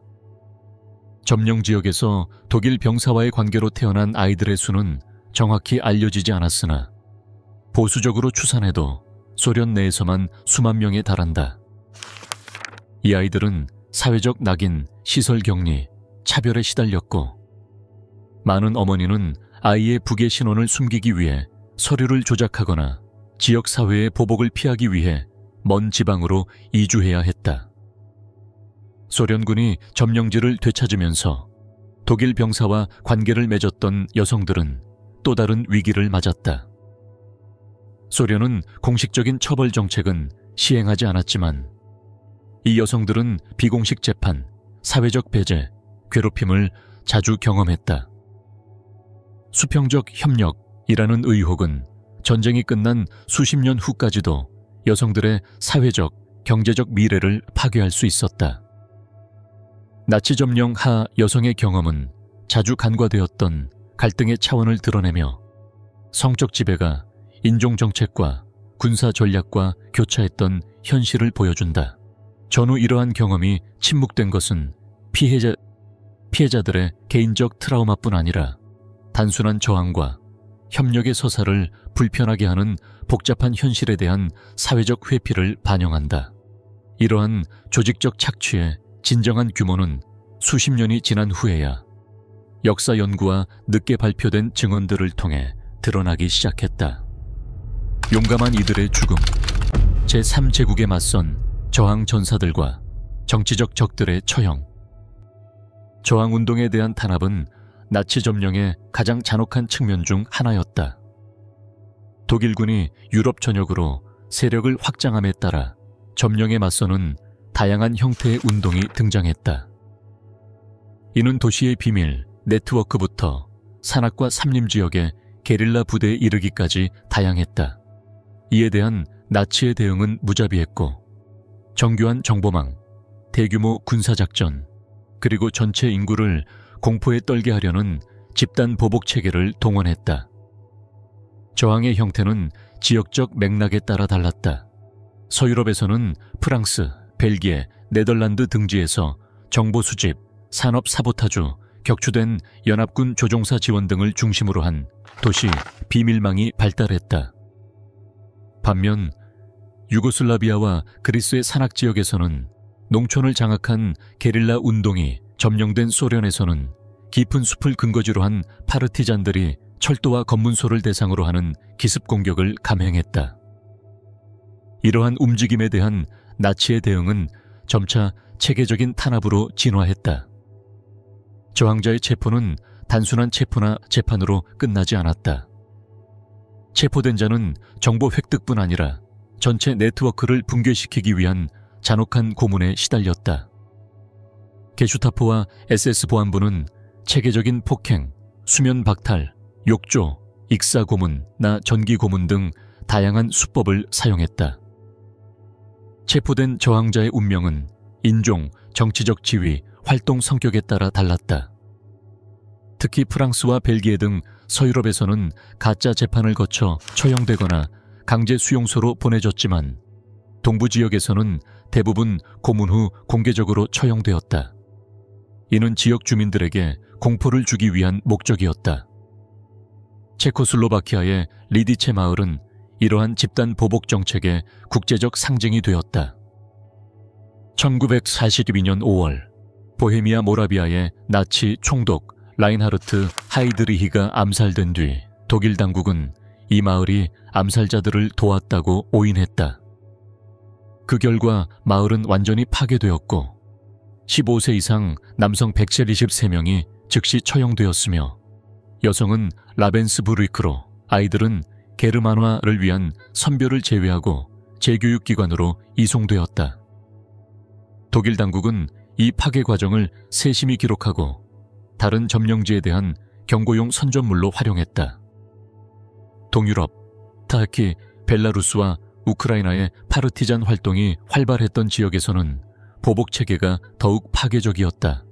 점령 지역에서 독일 병사와의 관계로 태어난 아이들의 수는 정확히 알려지지 않았으나 보수적으로 추산해도 소련 내에서만 수만 명에 달한다. 이 아이들은 사회적 낙인, 시설 격리, 차별에 시달렸고 많은 어머니는 아이의 북의 신원을 숨기기 위해 서류를 조작하거나 지역사회의 보복을 피하기 위해 먼 지방으로 이주해야 했다. 소련군이 점령지를 되찾으면서 독일 병사와 관계를 맺었던 여성들은 또 다른 위기를 맞았다. 소련은 공식적인 처벌 정책은 시행하지 않았지만 이 여성들은 비공식 재판, 사회적 배제, 괴롭힘을 자주 경험했다. 수평적 협력이라는 의혹은 전쟁이 끝난 수십 년 후까지도 여성들의 사회적, 경제적 미래를 파괴할 수 있었다. 나치 점령 하 여성의 경험은 자주 간과되었던 갈등의 차원을 드러내며 성적 지배가 인종 정책과 군사 전략과 교차했던 현실을 보여준다. 전후 이러한 경험이 침묵된 것은 피해자들의 개인적 트라우마뿐 아니라 단순한 저항과 협력의 서사를 불편하게 하는 복잡한 현실에 대한 사회적 회피를 반영한다. 이러한 조직적 착취의 진정한 규모는 수십 년이 지난 후에야 역사 연구와 늦게 발표된 증언들을 통해 드러나기 시작했다. 용감한 이들의 죽음, 제3제국에 맞선 저항 전사들과 정치적 적들의 처형. 저항운동에 대한 탄압은 나치 점령의 가장 잔혹한 측면 중 하나였다. 독일군이 유럽 전역으로 세력을 확장함에 따라 점령에 맞서는 다양한 형태의 운동이 등장했다. 이는 도시의 비밀, 네트워크부터 산악과 산림 지역의 게릴라 부대에 이르기까지 다양했다. 이에 대한 나치의 대응은 무자비했고 정교한 정보망, 대규모 군사작전, 그리고 전체 인구를 공포에 떨게 하려는 집단 보복 체계를 동원했다. 저항의 형태는 지역적 맥락에 따라 달랐다. 서유럽에서는 프랑스, 벨기에, 네덜란드 등지에서 정보 수집, 산업 사보타주, 격추된 연합군 조종사 지원 등을 중심으로 한 도시 비밀망이 발달했다. 반면 유고슬라비아와 그리스의 산악 지역에서는 농촌을 장악한 게릴라 운동이 점령된 소련에서는 깊은 숲을 근거지로 한 파르티잔들이 철도와 검문소를 대상으로 하는 기습 공격을 감행했다. 이러한 움직임에 대한 나치의 대응은 점차 체계적인 탄압으로 진화했다. 저항자의 체포는 단순한 체포나 재판으로 끝나지 않았다. 체포된 자는 정보 획득뿐 아니라 전체 네트워크를 붕괴시키기 위한 잔혹한 고문에 시달렸다. 게슈타포와 SS 보안부는 체계적인 폭행, 수면 박탈, 욕조, 익사 고문, 나 전기 고문 등 다양한 수법을 사용했다. 체포된 저항자의 운명은 인종, 정치적 지위, 활동 성격에 따라 달랐다. 특히 프랑스와 벨기에 등 서유럽에서는 가짜 재판을 거쳐 처형되거나 강제 수용소로 보내졌지만 동부 지역에서는 대부분 고문 후 공개적으로 처형되었다. 이는 지역 주민들에게 공포를 주기 위한 목적이었다. 체코슬로바키아의 리디체 마을은 이러한 집단 보복 정책의 국제적 상징이 되었다. 1942년 5월 보헤미아 모라비아의 나치 총독 라인하르트 하이드리히가 암살된 뒤 독일 당국은 이 마을이 암살자들을 도왔다고 오인했다. 그 결과 마을은 완전히 파괴되었고 15세 이상 남성 173명이 즉시 처형되었으며 여성은 라벤스부르크로, 아이들은 게르만화를 위한 선별을 제외하고 재교육기관으로 이송되었다. 독일 당국은 이 파괴 과정을 세심히 기록하고 다른 점령지에 대한 경고용 선전물로 활용했다. 동유럽, 특히 벨라루스와 우크라이나의 파르티잔 활동이 활발했던 지역에서는 보복체계가 더욱 파괴적이었다.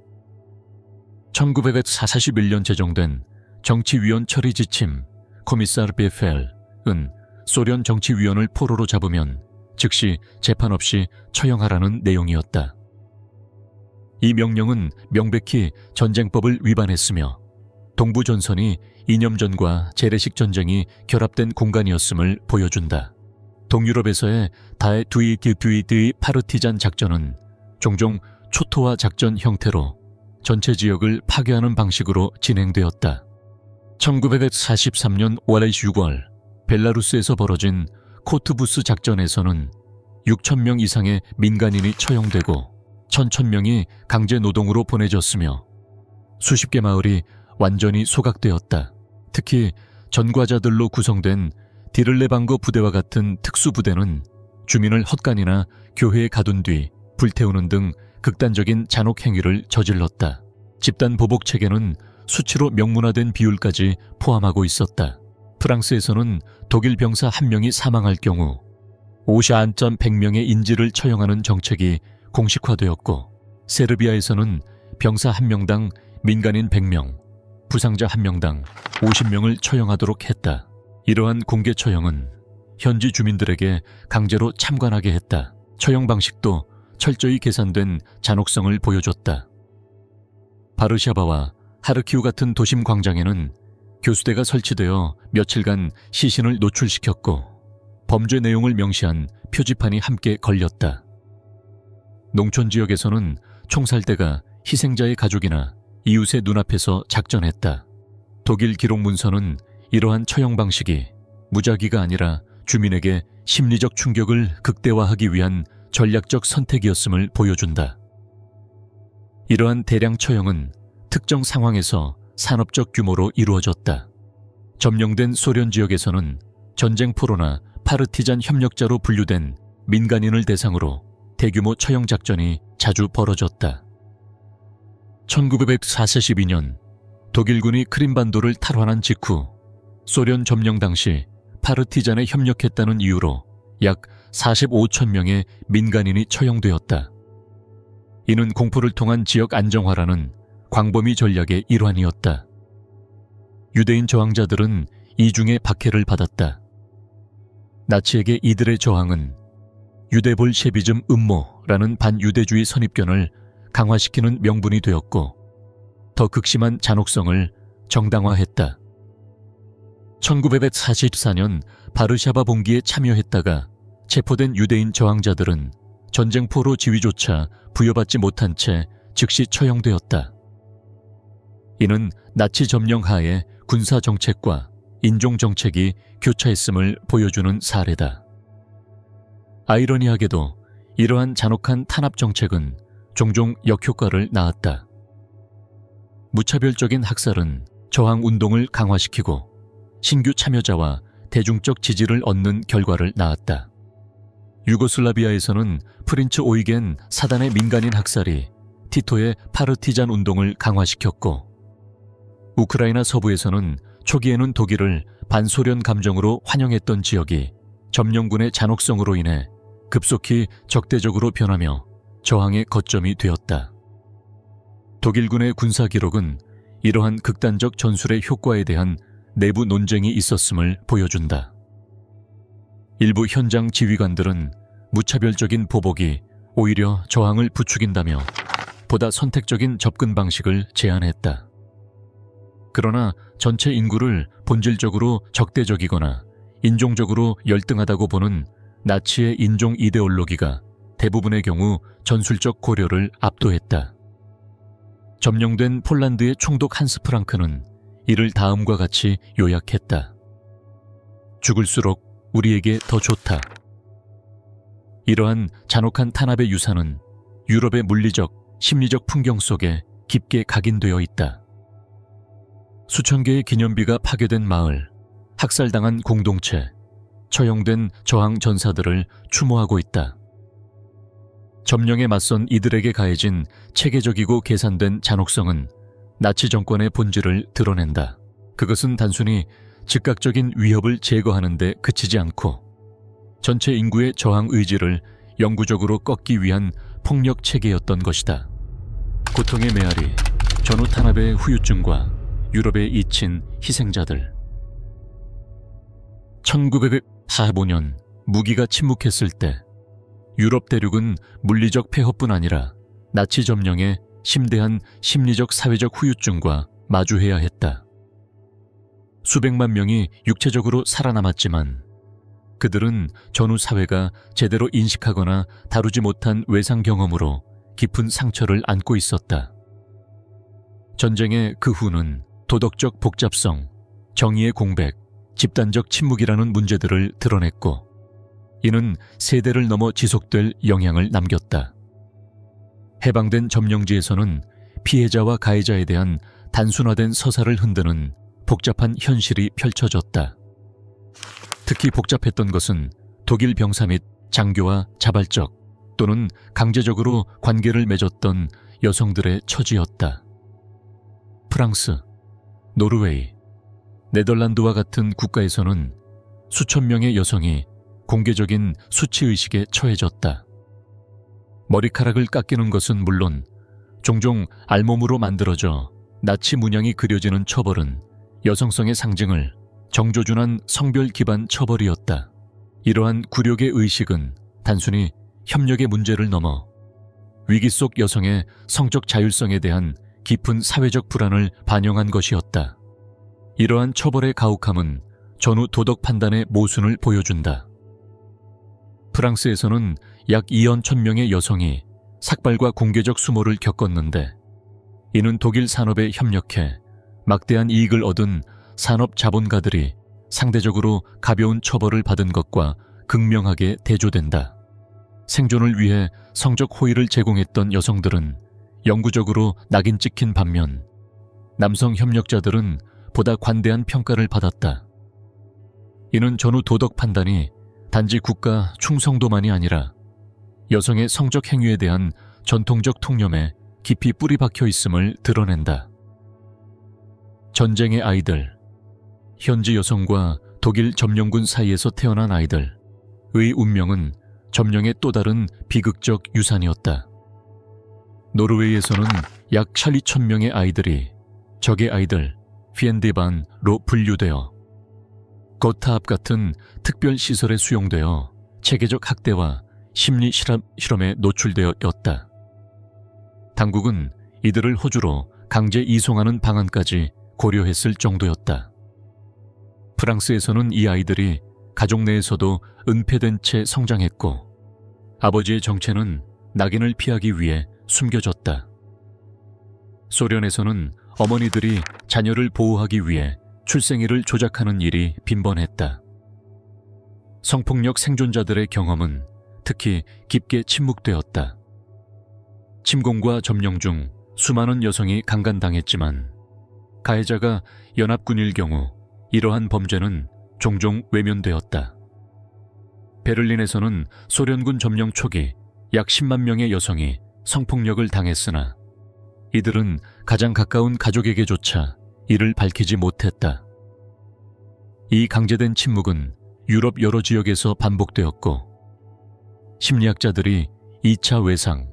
1941년 제정된 정치위원 처리 지침 코미사르 베펠은 소련 정치위원을 포로로 잡으면 즉시 재판 없이 처형하라는 내용이었다. 이 명령은 명백히 전쟁법을 위반했으며 동부전선이 이념전과 재래식 전쟁이 결합된 공간이었음을 보여준다. 동유럽에서의 다에두이디두이드의 파르티잔 작전은 종종 초토화 작전 형태로 전체 지역을 파괴하는 방식으로 진행되었다. 1943년 5월 6월 벨라루스에서 벌어진 코트부스 작전에서는 6,000명 이상의 민간인이 처형되고 1,000명이 강제 노동으로 보내졌으며 수십 개 마을이 완전히 소각되었다. 특히 전과자들로 구성된 디를레방거 부대와 같은 특수부대는 주민을 헛간이나 교회에 가둔 뒤 불태우는 등 극단적인 잔혹 행위를 저질렀다. 집단 보복 체계는 수치로 명문화된 비율까지 포함하고 있었다. 프랑스에서는 독일 병사 1명이 사망할 경우 50.100명의 인질을 처형하는 정책이 공식화되었고 세르비아에서는 병사 1명당 민간인 100명, 부상자 1명당 50명을 처형하도록 했다. 이러한 공개 처형은 현지 주민들에게 강제로 참관하게 했다. 처형 방식도 철저히 계산된 잔혹성을 보여줬다. 바르샤바와 하르키우 같은 도심 광장에는 교수대가 설치되어 며칠간 시신을 노출시켰고 범죄 내용을 명시한 표지판이 함께 걸렸다. 농촌 지역에서는 총살대가 희생자의 가족이나 이웃의 눈앞에서 작전했다. 독일 기록 문서는 이러한 처형 방식이 무작위가 아니라 주민에게 심리적 충격을 극대화하기 위한 전략적 선택이었음을 보여준다. 이러한 대량 처형은 특정 상황에서 산업적 규모로 이루어졌다. 점령된 소련 지역에서는 전쟁 포로나 파르티잔 협력자로 분류된 민간인을 대상으로 대규모 처형 작전이 자주 벌어졌다. 1942년 독일군이 크림반도를 탈환한 직후 소련 점령 당시 파르티잔에 협력했다는 이유로 약 45천 명의 민간인이 처형되었다. 이는 공포를 통한 지역 안정화라는 광범위 전략의 일환이었다. 유대인 저항자들은 이중의 박해를 받았다. 나치에게 이들의 저항은 유대볼셰비즘 음모라는 반유대주의 선입견을 강화시키는 명분이 되었고 더 극심한 잔혹성을 정당화했다. 1944년 바르샤바 봉기에 참여했다가 체포된 유대인 저항자들은 전쟁포로 지위조차 부여받지 못한 채 즉시 처형되었다. 이는 나치 점령 하에 군사정책과 인종정책이 교차했음을 보여주는 사례다. 아이러니하게도 이러한 잔혹한 탄압정책은 종종 역효과를 낳았다. 무차별적인 학살은 저항운동을 강화시키고 신규 참여자와 대중적 지지를 얻는 결과를 낳았다. 유고슬라비아에서는 프린츠 오이겐 사단의 민간인 학살이 티토의 파르티잔 운동을 강화시켰고 우크라이나 서부에서는 초기에는 독일을 반소련 감정으로 환영했던 지역이 점령군의 잔혹성으로 인해 급속히 적대적으로 변하며 저항의 거점이 되었다. 독일군의 군사 기록은 이러한 극단적 전술의 효과에 대한 내부 논쟁이 있었음을 보여준다. 일부 현장 지휘관들은 무차별적인 보복이 오히려 저항을 부추긴다며 보다 선택적인 접근 방식을 제안했다. 그러나 전체 인구를 본질적으로 적대적이거나 인종적으로 열등하다고 보는 나치의 인종 이데올로기가 대부분의 경우 전술적 고려를 압도했다. 점령된 폴란드의 총독 한스 프랑크는 이를 다음과 같이 요약했다. 죽을수록 우리에게 더 좋다. 이러한 잔혹한 탄압의 유산은 유럽의 물리적, 심리적 풍경 속에 깊게 각인되어 있다. 수천 개의 기념비가 파괴된 마을, 학살당한 공동체, 처형된 저항 전사들을 추모하고 있다. 점령에 맞선 이들에게 가해진 체계적이고 계산된 잔혹성은 나치 정권의 본질을 드러낸다. 그것은 단순히 즉각적인 위협을 제거하는 데 그치지 않고 전체 인구의 저항 의지를 영구적으로 꺾기 위한 폭력 체계였던 것이다. 고통의 메아리, 전후 탄압의 후유증과 유럽에 잊힌 희생자들. 1945년 무기가 침묵했을 때 유럽 대륙은 물리적 폐허뿐 아니라 나치 점령의 심대한 심리적 사회적 후유증과 마주해야 했다. 수백만 명이 육체적으로 살아남았지만 그들은 전후 사회가 제대로 인식하거나 다루지 못한 외상 경험으로 깊은 상처를 안고 있었다. 전쟁의 그 후는 도덕적 복잡성, 정의의 공백, 집단적 침묵이라는 문제들을 드러냈고 이는 세대를 넘어 지속될 영향을 남겼다. 해방된 점령지에서는 피해자와 가해자에 대한 단순화된 서사를 흔드는 복잡한 현실이 펼쳐졌다. 특히 복잡했던 것은 독일 병사 및 장교와 자발적 또는 강제적으로 관계를 맺었던 여성들의 처지였다. 프랑스, 노르웨이, 네덜란드와 같은 국가에서는 수천 명의 여성이 공개적인 수치의식에 처해졌다. 머리카락을 깎이는 것은 물론 종종 알몸으로 만들어져 나치 문양이 그려지는 처벌은 여성성의 상징을 정조준한 성별 기반 처벌이었다. 이러한 굴욕의 의식은 단순히 협력의 문제를 넘어 위기 속 여성의 성적 자율성에 대한 깊은 사회적 불안을 반영한 것이었다. 이러한 처벌의 가혹함은 전후 도덕 판단의 모순을 보여준다. 프랑스에서는 약 2억 1,000명의 여성이 삭발과 공개적 수모를 겪었는데 이는 독일 산업에 협력해 막대한 이익을 얻은 산업 자본가들이 상대적으로 가벼운 처벌을 받은 것과 극명하게 대조된다. 생존을 위해 성적 호의를 제공했던 여성들은 영구적으로 낙인 찍힌 반면 남성 협력자들은 보다 관대한 평가를 받았다. 이는 전후 도덕 판단이 단지 국가 충성도만이 아니라 여성의 성적 행위에 대한 전통적 통념에 깊이 뿌리 박혀 있음을 드러낸다. 전쟁의 아이들, 현지 여성과 독일 점령군 사이에서 태어난 아이들의 운명은 점령의 또 다른 비극적 유산이었다. 노르웨이에서는 약 12,000명의 아이들이 적의 아이들 피엔디반로 분류되어 거타압 같은 특별 시설에 수용되어 체계적 학대와 심리 실험에 노출되었다. 당국은 이들을 호주로 강제 이송하는 방안까지 고려했을 정도였다. 프랑스에서는 이 아이들이 가족 내에서도 은폐된 채 성장했고 아버지의 정체는 낙인을 피하기 위해 숨겨졌다. 소련에서는 어머니들이 자녀를 보호하기 위해 출생일을 조작하는 일이 빈번했다. 성폭력 생존자들의 경험은 특히 깊게 침묵되었다. 침공과 점령 중 수많은 여성이 강간당했지만 가해자가 연합군일 경우 이러한 범죄는 종종 외면되었다. 베를린에서는 소련군 점령 초기 약 10만 명의 여성이 성폭력을 당했으나 이들은 가장 가까운 가족에게조차 이를 밝히지 못했다. 이 강제된 침묵은 유럽 여러 지역에서 반복되었고 심리학자들이 2차 외상,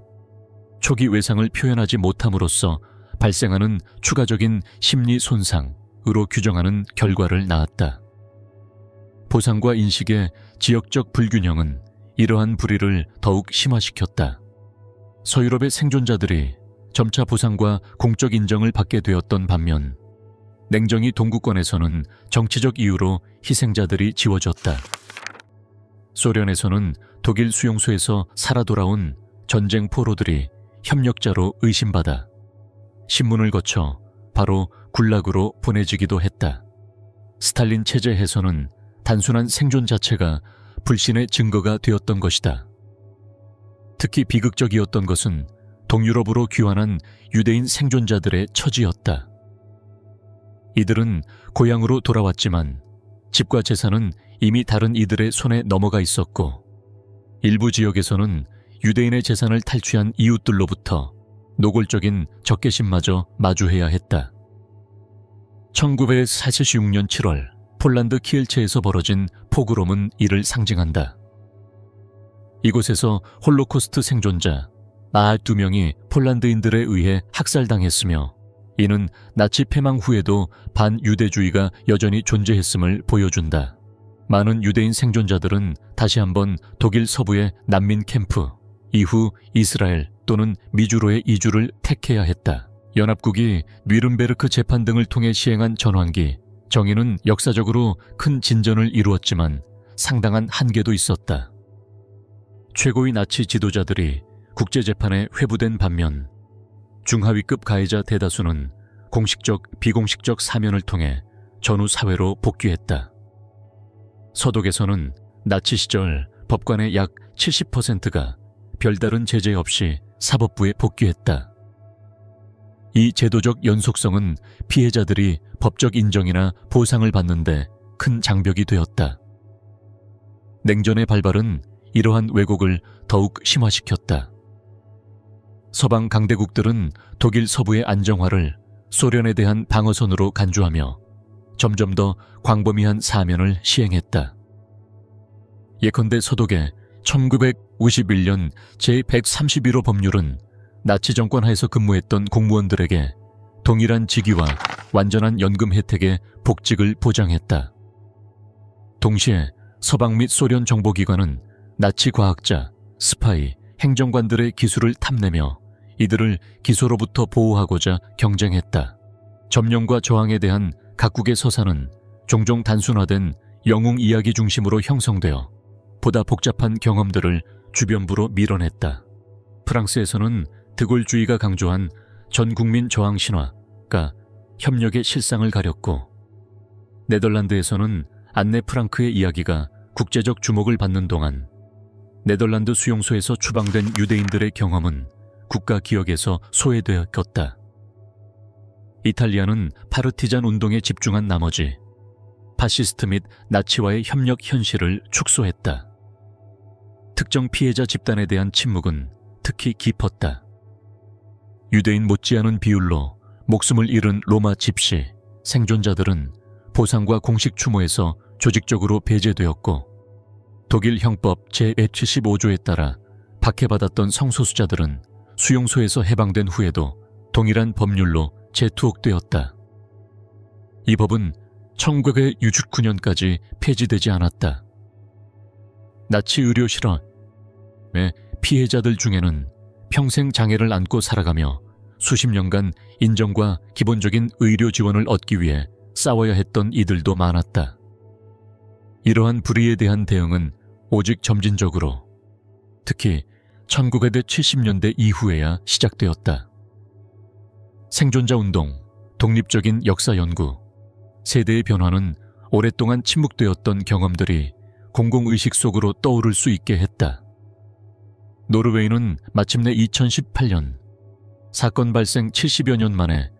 초기 외상을 표현하지 못함으로써 발생하는 추가적인 심리 손상으로 규정하는 결과를 낳았다. 보상과 인식의 지역적 불균형은 이러한 불의를 더욱 심화시켰다. 서유럽의 생존자들이 점차 보상과 공적 인정을 받게 되었던 반면 냉정이 동구권에서는 정치적 이유로 희생자들이 지워졌다. 소련에서는 독일 수용소에서 살아 돌아온 전쟁 포로들이 협력자로 의심받아 신문을 거쳐 바로 굴락으로 보내지기도 했다. 스탈린 체제 해소는 단순한 생존 자체가 불신의 증거가 되었던 것이다. 특히 비극적이었던 것은 동유럽으로 귀환한 유대인 생존자들의 처지였다. 이들은 고향으로 돌아왔지만 집과 재산은 이미 다른 이들의 손에 넘어가 있었고, 일부 지역에서는 유대인의 재산을 탈취한 이웃들로부터 노골적인 적개심마저 마주해야 했다. 1946년 7월 폴란드 키엘체에서 벌어진 포그롬은 이를 상징한다. 이곳에서 홀로코스트 생존자 42명이 폴란드인들에 의해 학살당했으며, 이는 나치 패망 후에도 반유대주의가 여전히 존재했음을 보여준다. 많은 유대인 생존자들은 다시 한번 독일 서부의 난민 캠프, 이후 이스라엘 또는 미주로의 이주를 택해야 했다. 연합국이 뉘른베르크 재판 등을 통해 시행한 전환기, 정의는 역사적으로 큰 진전을 이루었지만 상당한 한계도 있었다. 최고위 나치 지도자들이 국제재판에 회부된 반면 중하위급 가해자 대다수는 공식적, 비공식적 사면을 통해 전후 사회로 복귀했다. 서독에서는 나치 시절 법관의 약 70%가 별다른 제재 없이 사법부에 복귀했다. 이 제도적 연속성은 피해자들이 법적 인정이나 보상을 받는데 큰 장벽이 되었다. 냉전의 발발은 이러한 왜곡을 더욱 심화시켰다. 서방 강대국들은 독일 서부의 안정화를 소련에 대한 방어선으로 간주하며 점점 더 광범위한 사면을 시행했다. 예컨대 서독의 1951년 제131호 법률은 나치 정권 하에서 근무했던 공무원들에게 동일한 직위와 완전한 연금 혜택의 복직을 보장했다. 동시에 서방 및 소련 정보기관은 나치 과학자, 스파이, 행정관들의 기술을 탐내며 이들을 기소로부터 보호하고자 경쟁했다. 점령과 저항에 대한 각국의 서사는 종종 단순화된 영웅 이야기 중심으로 형성되어 보다 복잡한 경험들을 주변부로 밀어냈다. 프랑스에서는 드골주의가 강조한 전국민 저항 신화가 협력의 실상을 가렸고, 네덜란드에서는 안네 프랑크의 이야기가 국제적 주목을 받는 동안 네덜란드 수용소에서 추방된 유대인들의 경험은 국가 기억에서 소외되었다. 이탈리아는 파르티잔 운동에 집중한 나머지 파시스트 및 나치와의 협력 현실을 축소했다. 특정 피해자 집단에 대한 침묵은 특히 깊었다. 유대인 못지않은 비율로 목숨을 잃은 로마 집시, 생존자들은 보상과 공식 추모에서 조직적으로 배제되었고, 독일 형법 제175조에 따라 박해받았던 성소수자들은 수용소에서 해방된 후에도 동일한 법률로 재투옥되었다. 이 법은 1969년까지 폐지되지 않았다. 나치 의료 실험의 피해자들 중에는 평생 장애를 안고 살아가며 수십 년간 인정과 기본적인 의료 지원을 얻기 위해 싸워야 했던 이들도 많았다. 이러한 불의에 대한 대응은 오직 점진적으로, 특히 1970년대 이후에야 시작되었다. 생존자 운동, 독립적인 역사 연구, 세대의 변화는 오랫동안 침묵되었던 경험들이 공공의식 속으로 떠오를 수 있게 했다. 노르웨이는 마침내 2018년 사건 발생 70여 년 만에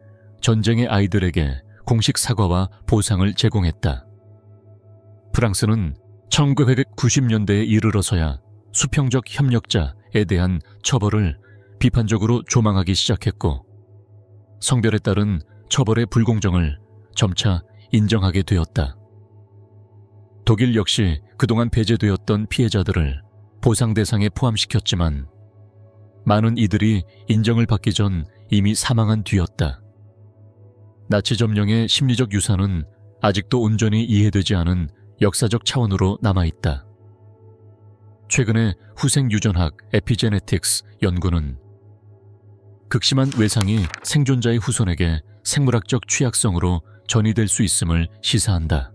전쟁의 아이들에게 공식 사과와 보상을 제공했다. 프랑스는 1990년대에 이르러서야 수평적 협력자에 대한 처벌을 비판적으로 조망하기 시작했고, 성별에 따른 처벌의 불공정을 점차 인정하게 되었다. 독일 역시 그동안 배제되었던 피해자들을 보상 대상에 포함시켰지만 많은 이들이 인정을 받기 전 이미 사망한 뒤였다. 나치 점령의 심리적 유산은 아직도 온전히 이해되지 않은 역사적 차원으로 남아있다. 최근에 후생유전학 에피제네틱스 연구는 극심한 외상이 생존자의 후손에게 생물학적 취약성으로 전이될 수 있음을 시사한다.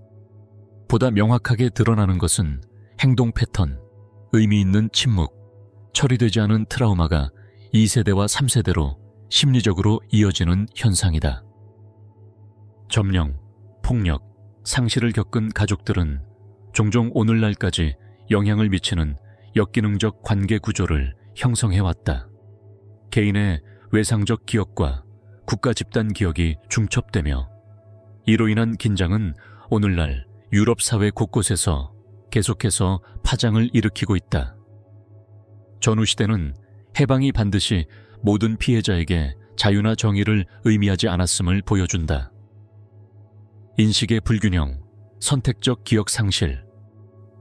보다 명확하게 드러나는 것은 행동 패턴, 의미 있는 침묵, 처리되지 않은 트라우마가 2세대와 3세대로 심리적으로 이어지는 현상이다. 점령, 폭력, 상실을 겪은 가족들은 종종 오늘날까지 영향을 미치는 역기능적 관계 구조를 형성해왔다. 개인의 외상적 기억과 국가 집단 기억이 중첩되며 이로 인한 긴장은 오늘날 유럽 사회 곳곳에서 계속해서 파장을 일으키고 있다. 전후시대는 해방이 반드시 모든 피해자에게 자유나 정의를 의미하지 않았음을 보여준다. 인식의 불균형, 선택적 기억 상실,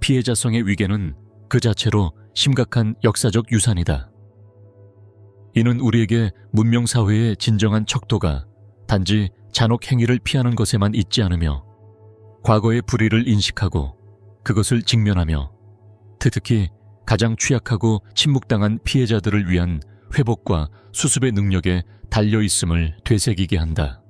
피해자성의 위계는 그 자체로 심각한 역사적 유산이다. 이는 우리에게 문명사회의 진정한 척도가 단지 잔혹 행위를 피하는 것에만 있지 않으며 과거의 불의를 인식하고 그것을 직면하며 특히 가장 취약하고 침묵당한 피해자들을 위한 회복과 수습의 능력에 달려있음을 되새기게 한다.